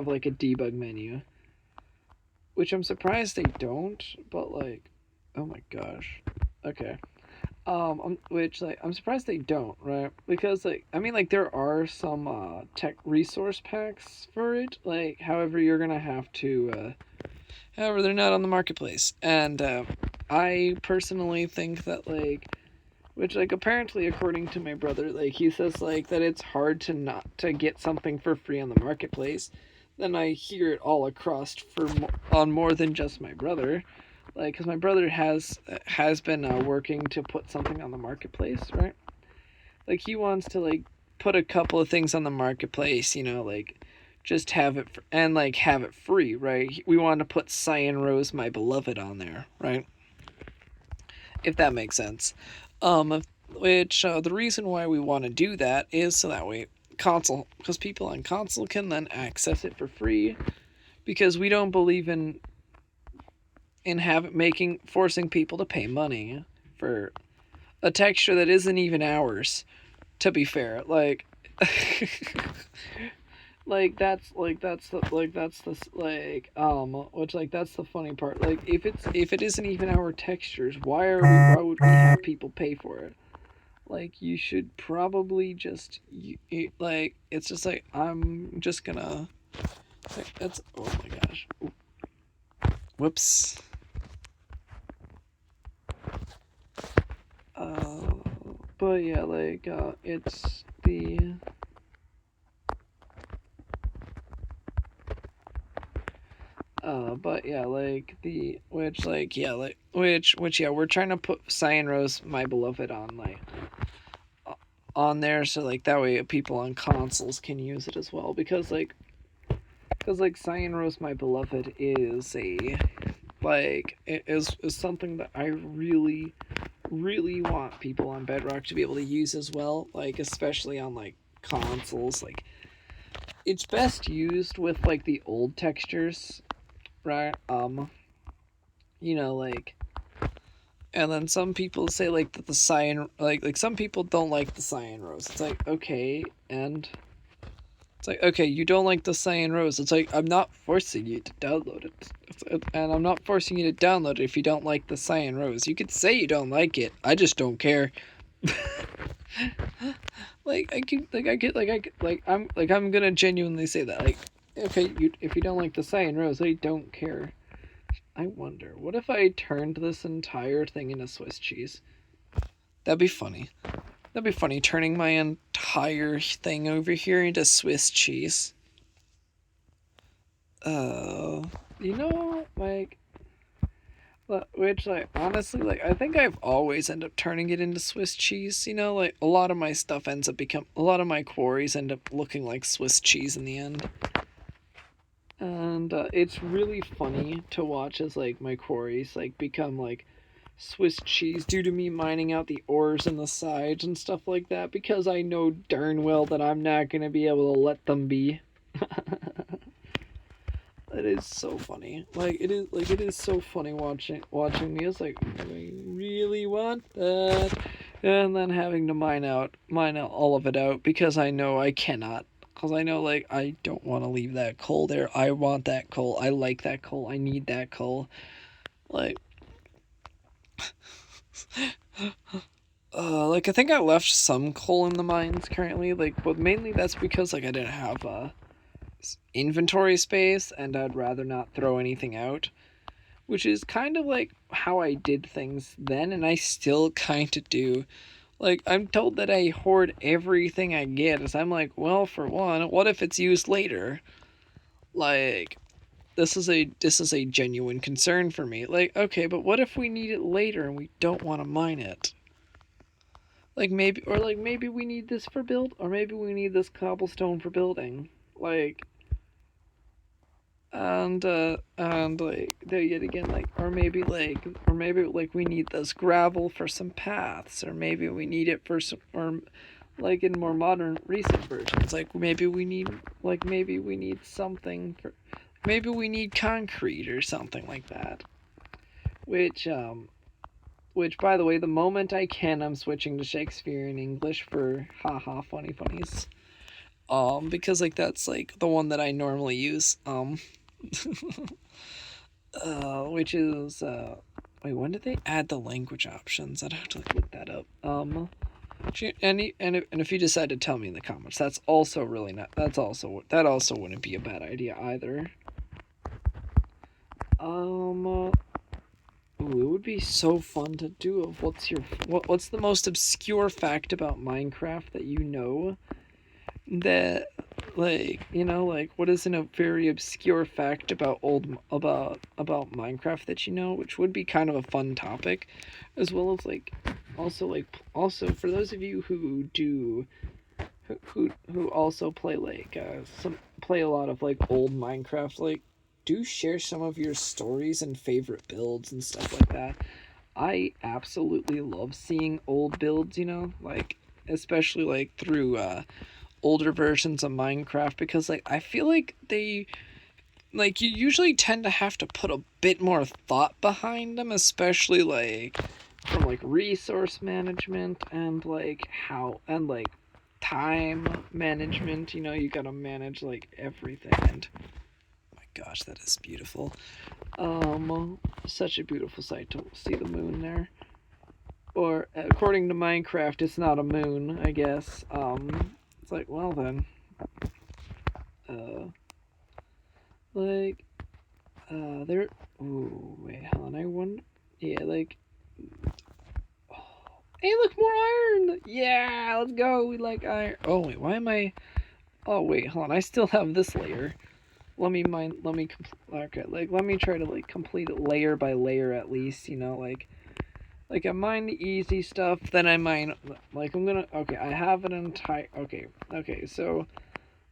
like a debug menu, which I'm surprised they don't, but like oh my gosh. Okay. I'm surprised they don't, right? Because like I mean like there are some tech resource packs for it. Like however you're going to have to however they're not on the marketplace. And I personally think that which like apparently according to my brother, like he says like that it's hard to not to get something for free on the marketplace. Then I hear it all across on more than just my brother, like because my brother has been working to put something on the marketplace, right? Like he wants to like put a couple of things on the marketplace, you know, like just have it and like have it free, right? We want to put Cyan Rose My Beloved on there, right? If that makes sense. Which the reason why we want to do that is so that way because people on console can then access it for free, because we don't believe in forcing people to pay money for a texture that isn't even ours. To be fair, like that's the funny part. Like if it isn't even our textures, why would we have people pay for it? Like you should probably just like it's just like I'm just gonna that's oh my gosh. Whoops. But yeah, like it's the but yeah, like the which yeah, we're trying to put Cyan Rose My Beloved on there, so like that way people on consoles can use it as well, because Cyan Rose My Beloved is something that I really want people on Bedrock to be able to use as well, like especially on like consoles. Like it's best used with like the old textures, right? You know, like, and then some people say like that the Cyan, like some people don't like the Cyan Rose. It's like okay, and It's like, okay, you don't like the Cyan Rose. It's like, I'm not forcing you to download it. And I'm not forcing you to download it if you don't like the Cyan Rose. You could say you don't like it. I just don't care. I'm gonna genuinely say that. Like, okay, if you don't like the Cyan Rose, I don't care. I wonder, what if I turned this entire thing into Swiss cheese? That'd be funny. That'd be funny, turning my entire thing over here into Swiss cheese. You know, like, which, like, honestly, like, I think I've always ended up turning it into Swiss cheese. You know, like, a lot of my stuff a lot of my quarries end up looking like Swiss cheese in the end. And it's really funny to watch as, like, my quarries, like, become, like, Swiss cheese due to me mining out the ores and the sides and stuff like that, because I know darn well that I'm not going to be able to let them be. It is so funny. It is so funny watching me. It's like, do I really want that? And then having to mine out all of it out because I know I cannot. Because I know, like, I don't want to leave that coal there. I want that coal. I like that coal. I need that coal. Like, like, I think I left some coal in the mines currently. Like, but mainly that's because, like, I didn't have inventory space, and I'd rather not throw anything out, which is kind of like how I did things then, and I still kind of do. Like, I'm told that I hoard everything I get, as I'm like, well, for one, what if it's used later? Like, this is a genuine concern for me. Like, okay, but what if we need it later and we don't want to mine it? Like, maybe we need this for build, or maybe we need this cobblestone for building. Like, and like, there yet again, like, or maybe like we need this gravel for some paths, or maybe we need it for some, or like in more modern recent versions, like maybe we need something for, maybe we need concrete or something like that. Which, by the way, the moment I can, I'm switching to Shakespearean English for haha funny funnies. Because, like, that's like the one that I normally use. Which is wait, when did they add the language options? I'd have to, like, look that up. And if you decide to tell me in the comments, that's also really not. That also wouldn't be a bad idea either. Ooh, it would be so fun to do. Of what's the most obscure fact about Minecraft that you know? That, like, you know, like, what isn't a very obscure fact about Minecraft that you know, which would be kind of a fun topic, as well as, like, also for those of you who do who also play, like, play a lot of, like, old Minecraft, like, do share some of your stories and favorite builds and stuff like that. I absolutely love seeing old builds, you know, like, especially, like, through older versions of Minecraft, because, like, I feel like you usually tend to have to put a bit more thought behind them, especially, like, from, like, resource management and, like, time management. You know, you gotta manage, like, everything. And my gosh, that is beautiful. Such a beautiful sight to see the moon there. Or, according to Minecraft, it's not a moon, I guess. It's like, well then, there. Ooh, wait, hold on. I wonder. Yeah, like. Oh, hey, look, more iron. Yeah, let's go. We like iron. Oh wait, why am I? Oh wait, hold on. I still have this layer. Let me mine. Okay, like, let me try to, like, complete it layer by layer at least. You know, like I mine the easy stuff, then I mine, like, I'm gonna, okay, I have an entire, okay, so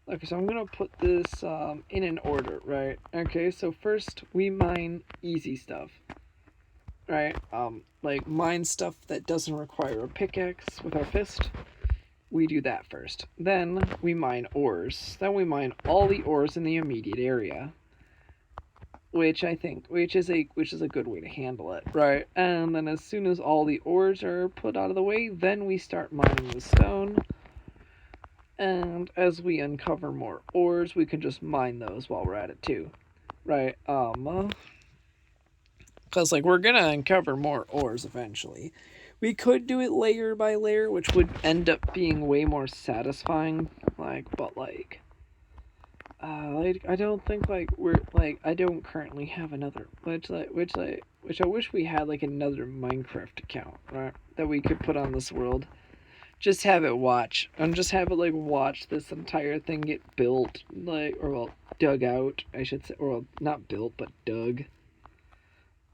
I'm gonna put this, in an order, right? Okay, so first, we mine easy stuff, right? Like, mine stuff that doesn't require a pickaxe with our fist, we do that first. Then, we mine ores. Then we mine all the ores in the immediate area, which is a good way to handle it, right? And then as soon as all the ores are put out of the way, then we start mining the stone. And as we uncover more ores, we can just mine those while we're at it too, right? Because like we're gonna uncover more ores eventually. We could do it layer by layer, which would end up being way more satisfying. But I don't think I don't currently have another which I wish we had like another Minecraft account, right? That we could put on this world. Just have it watch and just have it like watch this entire thing get built, dug out, I should say, or not built but dug.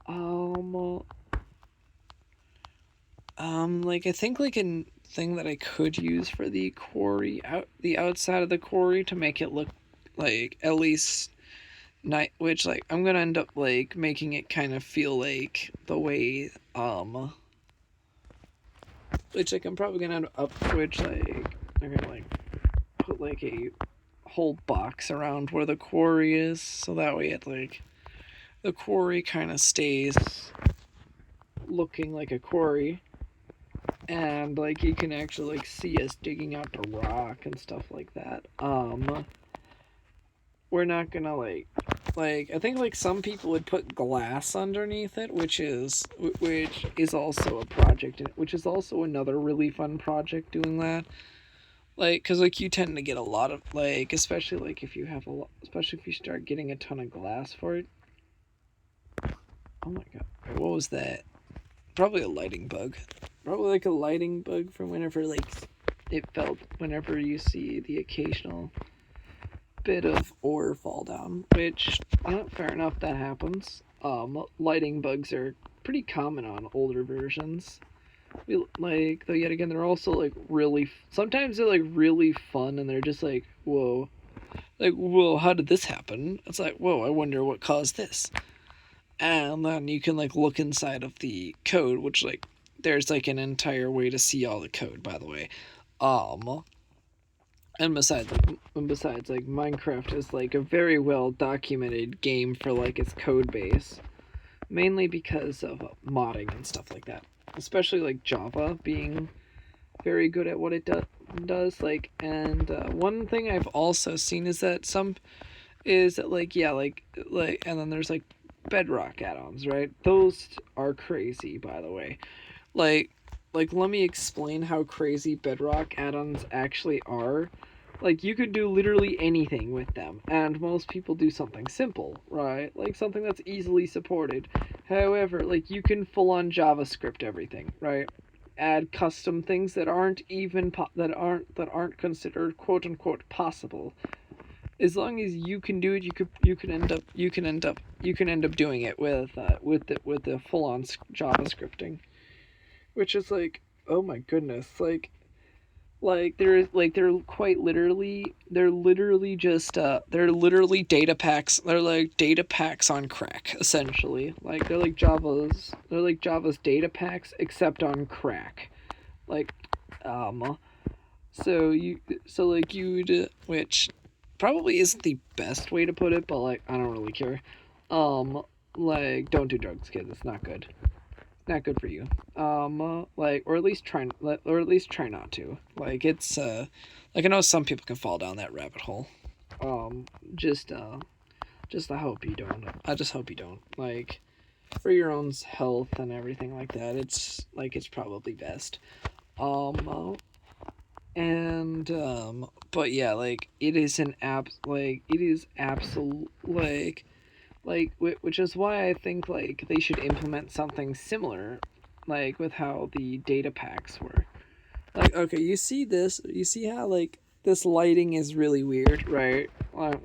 Um, I think like a thing that I could use for the the outside of the quarry to make it look like at least night, which like I'm gonna end up like making it kind of feel like the way which like I'm probably gonna end up which like I'm gonna like put like a whole box around where the quarry is, so that way it like the quarry kind of stays looking like a quarry, and like you can actually like see us digging out the rock and stuff like that. We're not gonna like I think like some people would put glass underneath it, which is also a project, which is also another really fun project doing that. Like, cause like you tend to get a lot of like, especially like if you have a lot, especially if you start getting a ton of glass for it. Oh my god, what was that? Probably a lighting bug. Probably like a lighting bug from whenever like it felt whenever you see the occasional bit of ore fall down, which, you know, fair enough, that happens. Lighting bugs are pretty common on older versions. Though yet again, they're also like really. Sometimes they're like really fun, and they're just like, whoa, how did this happen? It's like, whoa, I wonder what caused this. And then you can like look inside of the code, which like there's like an entire way to see all the code, by the way. And besides like Minecraft is like a very well documented game for like its code base, mainly because of modding and stuff like that, especially like Java being very good at what it does. Like, and one thing I've also seen is that and then there's like Bedrock add-ons, right? Those are crazy, by the way. like let me explain how crazy Bedrock add-ons actually are. Like, you could do literally anything with them, and most people do something simple, right? Like something that's easily supported. However, like you can full on JavaScript everything, right? Add custom things that aren't even that aren't considered quote unquote possible. As long as you can do it, you can end up doing it with the full on JavaScripting, which is like, oh my goodness, they're literally just they're literally data packs. They're like data packs on crack, essentially. Like they're like Java's data packs except on crack. Like um like you'd which probably isn't the best way to put it, but like I don't really care. Like, don't do drugs, kids. It's not good. Not good for you. Or at least try not to. Like, it's like I know some people can fall down that rabbit hole. Um, just I hope you don't. I just hope you don't. Like, for your own health and everything like that, it's probably best. And but yeah, like it is absolute which is why I think like they should implement something similar, like with how the data packs were. Like, okay, you see how like this lighting is really weird, right? Like,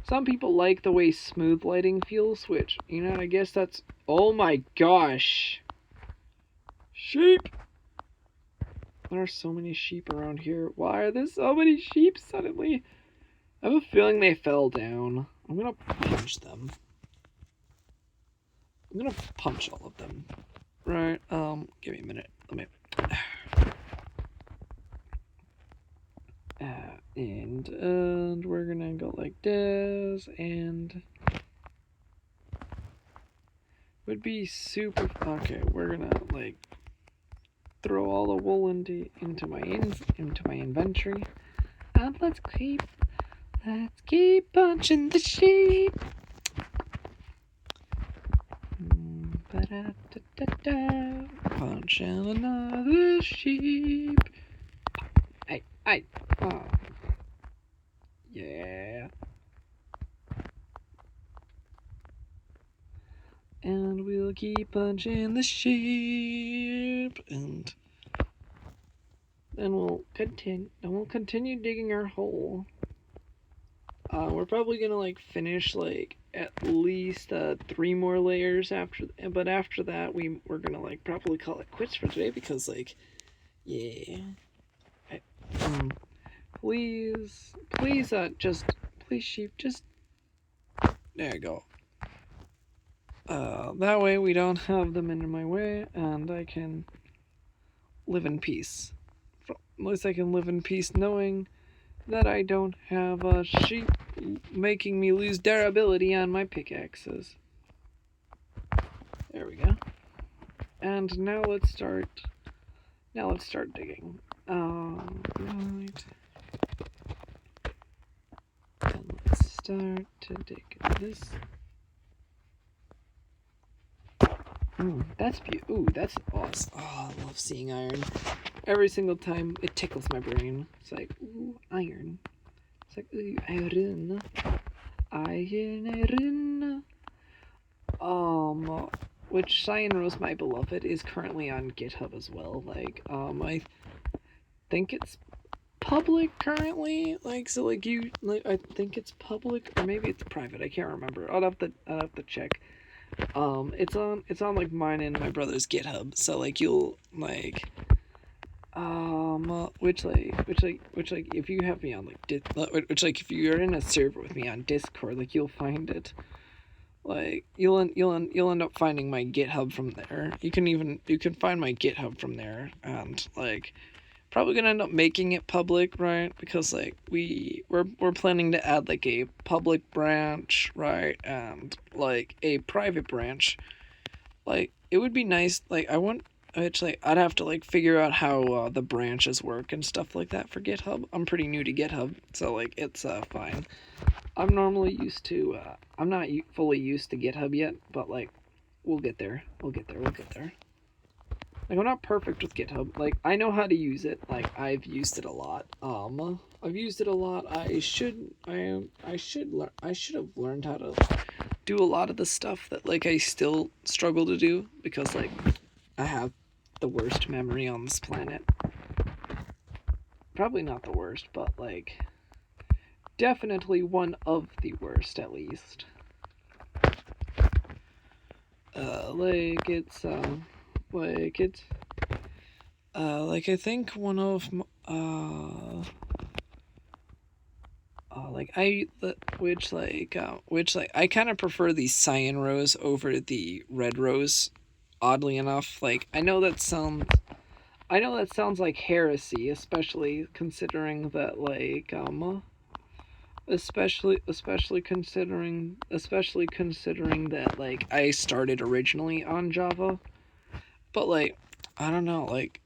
some people like the way smooth lighting feels, which, you know, I guess that's, oh my gosh, sheep. There are so many sheep around here. Why are there so many sheep suddenly? I have a feeling they fell down. I'm gonna punch them. I'm gonna punch all of them. Right, give me a minute. Let me... and we're gonna go like this, and... would be super... Okay, we're gonna, like, throw all the wool into my inventory. And let's keep punching the sheep. Ba-da-da-da-da. Punching another sheep. Hey. Oh. Yeah. And we'll keep punching the sheep, and then we'll continue digging our hole. We're probably gonna like finish like at least 3 more layers after, but after that we're gonna like probably call it quits for today because like, yeah. Please sheep, just there you go. That way we don't have them in my way, and I can live in peace. At least I can live in peace knowing that I don't have a sheep making me lose durability on my pickaxes. There we go. And now let's start digging. Right. And let's start to dig this. That's beautiful. Ooh, that's awesome. Oh, I love seeing iron. Every single time it tickles my brain. It's like, ooh, iron. It's like, ooh, iron. Which Cyan Rose, my beloved, is currently on GitHub as well. Like, I think it's public currently. Like, so like I think it's public or maybe it's private. I can't remember. I'll have to check. It's on like mine and my brother's GitHub. So like you'll like, which if you have me on like if you're in a server with me on Discord, like you'll find it. Like you'll end up finding my GitHub from there. You can find my GitHub from there, and like probably gonna end up making it public, right? Because like we're planning to add like a public branch, right, and like a private branch. Like it would be nice. Like I'd have to like figure out how the branches work and stuff like that for GitHub. I'm pretty new to GitHub, so like it's fine. I'm normally used to. I'm not fully used to GitHub yet, but like we'll get there. Like I'm not perfect with GitHub. Like I know how to use it. Like I've used it a lot. I've used it a lot. I should have learned how to do a lot of the stuff that like I still struggle to do because like I have the worst memory on this planet. Probably not the worst, but like definitely one of the worst at least. I think one of I kind of prefer the cyan rose over the red rose. Oddly enough, like I know that sounds like heresy, especially considering that like especially considering that like I started originally on Java, but like I don't know, like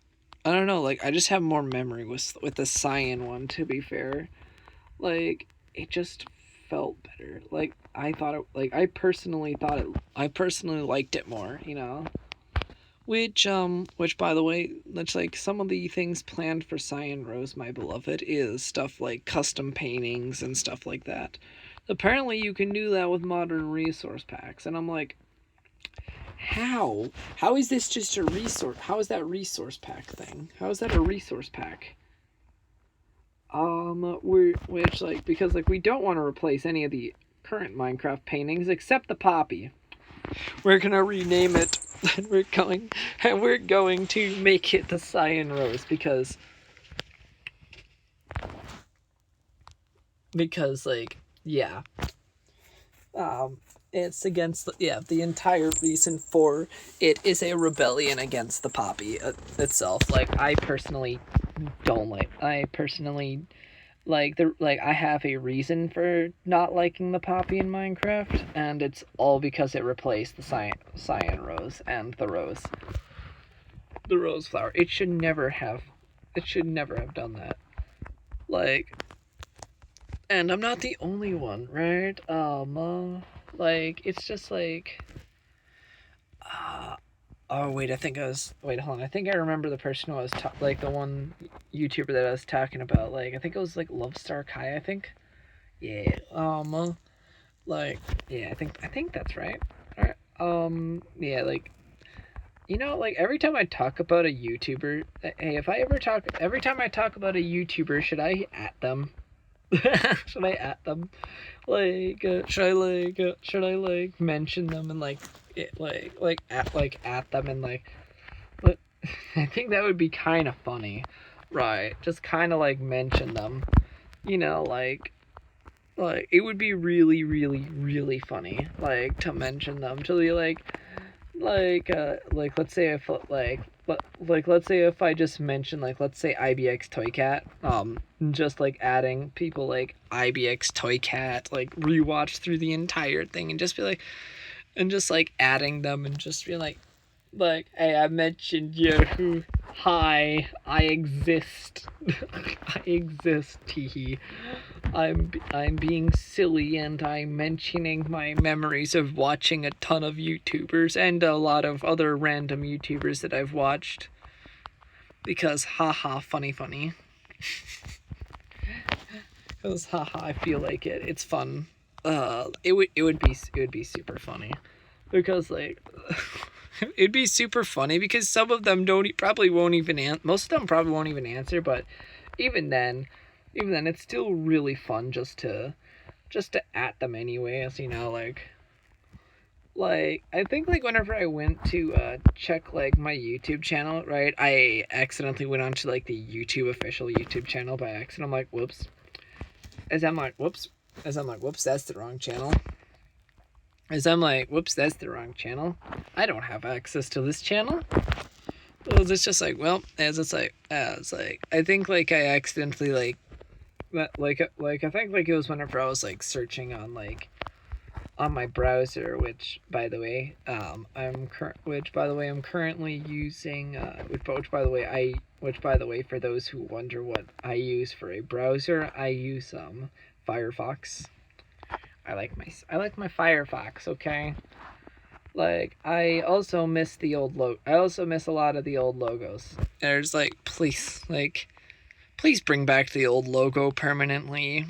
I just have more memory with the cyan one. To be fair, like it just felt better. Like I personally liked it more, you know. Which by the way, that's like some of the things planned for Cyan Rose, my beloved, is stuff like custom paintings and stuff like that. Apparently you can do that with modern resource packs, and I'm like, how is this just a resource? How is that resource pack thing? How is that a resource pack? Because like we don't want to replace any of the current Minecraft paintings except the poppy. We're gonna rename it, and we're going to make it the Cyan Rose because like yeah, it's against the entire reason for it is a rebellion against the poppy itself. Like I personally I have a reason for not liking the poppy in Minecraft, and it's all because it replaced the cyan rose and the rose flower. It should never have done that. Like and I'm not the only one, right? Like it's just like, uh, oh wait, I think I was wait, hold on. I think I remember the person who I was like the one YouTuber that I was talking about. Like I think it was like Love Star Kai. I think, yeah. Like yeah, I think that's right. All right. Yeah, like like every time I talk about a YouTuber, hey, if I ever talk, every time I talk about a YouTuber, should I at them? Should I at them? Like, should I like mention them and like, at them and like, but I think that would be kind of funny, right? Just kind of like mention them, like it would be really, really, really funny, like to mention them, to be like let's say if like let's say if I just mention like let's say IBX Toy Cat, just like adding people like IBX Toy Cat, like rewatch through the entire thing and just be like and just like adding them and just be like hey, I mentioned you. Hi, I exist. I exist. Teehee. I'm being silly and I'm mentioning my memories of watching a ton of YouTubers and a lot of other random YouTubers that I've watched because haha funny. Because haha I feel like it's fun. It would be super funny because like it'd be super funny because some of them probably won't even most of them probably won't even answer, but even then it's still really fun just to at them anyways, like I think like whenever I went to check like my YouTube channel, right, I accidentally went onto like the YouTube official YouTube channel by accident. I'm like whoops, that's the wrong channel. As I'm like whoops, that's the wrong channel. I don't have access to this channel. Well, it's just like, well, as like I think like I accidentally like I think like it was whenever I was like searching on like on my browser, which by the way I'm currently using which by the way for those who wonder what I use for a browser, I use Firefox. I like my Firefox, okay? Like I also miss the old I also miss a lot of the old logos. There's please bring back the old logo permanently.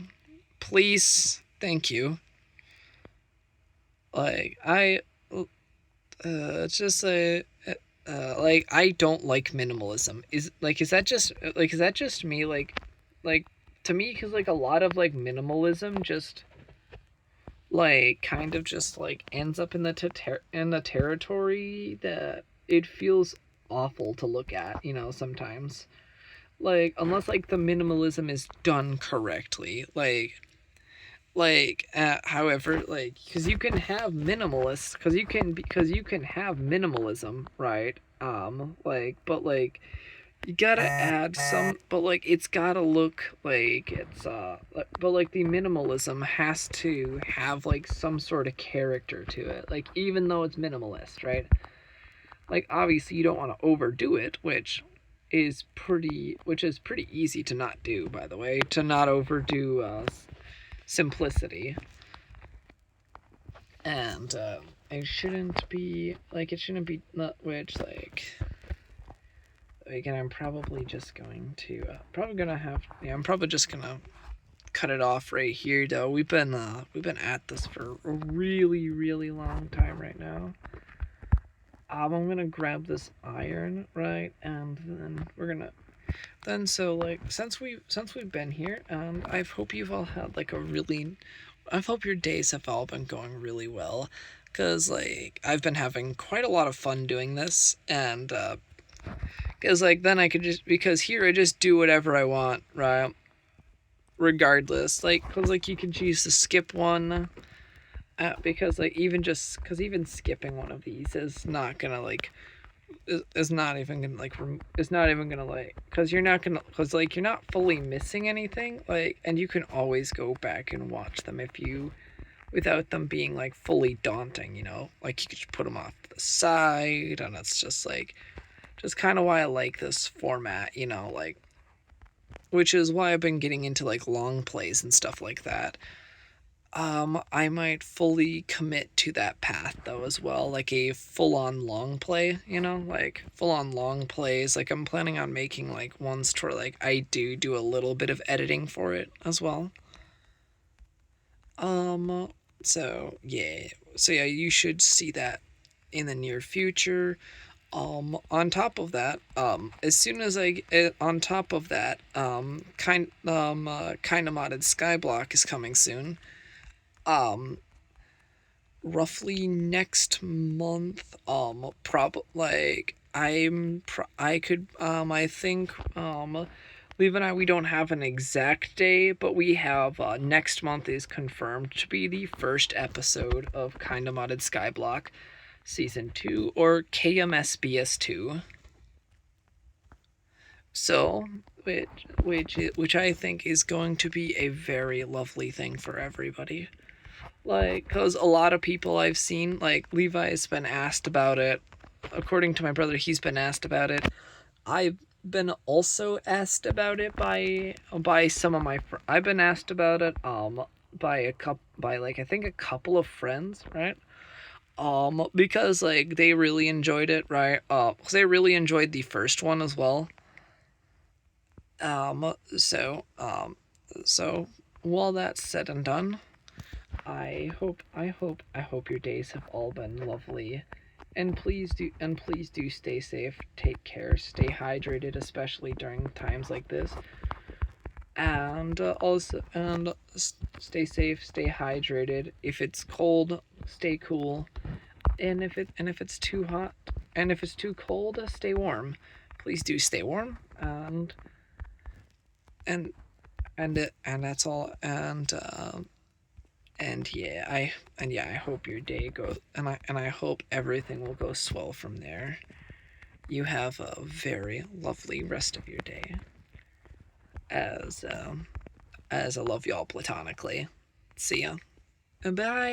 Please. Thank you. Like it's just like I don't like minimalism. Is that just me like to me cuz like a lot of like minimalism just like kind of just like ends up in the territory that it feels awful to look at, sometimes. Like unless like the minimalism is done correctly. However, like because you can have minimalists because you can have minimalism, right? But like you gotta add some, but like it's gotta look like but like the minimalism has to have like some sort of character to it, like even though it's minimalist, right? Like obviously you don't want to overdo it, which is pretty easy to not do, by the way, to not overdo simplicity. And it shouldn't be not which like again I'm probably just going to I'm probably just gonna cut it off right here though. We've been at this for a really, really long time right now. I'm gonna grab this iron, right, and then we're gonna so like since we've been here, I hope you've all had like I hope your days have all been going really well, because like I've been having quite a lot of fun doing this, and because like then I could just, because here I just do whatever I want, right, regardless, like because like you can choose to skip one, because like even skipping one of these is not gonna like is not even gonna like it's not even gonna like because you're not fully missing anything, like, and you can always go back and watch them if you without them being like fully daunting, like you could just put them off to the side, and it's just kind of why I like this format, like which is why I've been getting into like long plays and stuff like that. I might fully commit to that path though as well, like a full-on long play, like full-on long plays. Like I'm planning on making like ones to where like I do a little bit of editing for it as well. So yeah, you should see that in the near future. On top of that, as soon as I on top of that, kind of modded Skyblock is coming soon. Um, roughly next month. I could I think Leave and I, we don't have an exact day, but we have next month is confirmed to be the first episode of Kinda Modded Skyblock Season 2, or KMSBS2. So, which I think is going to be a very lovely thing for everybody. Like, because a lot of people I've seen, like Levi has been asked about it. According to my brother, he's been asked about it. I've been also asked about it by some of my I've been asked about it by like I think a couple of friends, right? Because like they really enjoyed it, right? Because they really enjoyed the first one as well. Um so um so while that's said and done, I hope your days have all been lovely. And please do stay safe, take care, stay hydrated, especially during times like this. And stay safe, stay hydrated. If it's cold, stay cool. And if it's too hot, and if it's too cold, stay warm. Please do stay warm. And that's all. And I hope your day goes, and I hope everything will go swell from there. You have a very lovely rest of your day. As I love y'all platonically. See ya. Bye.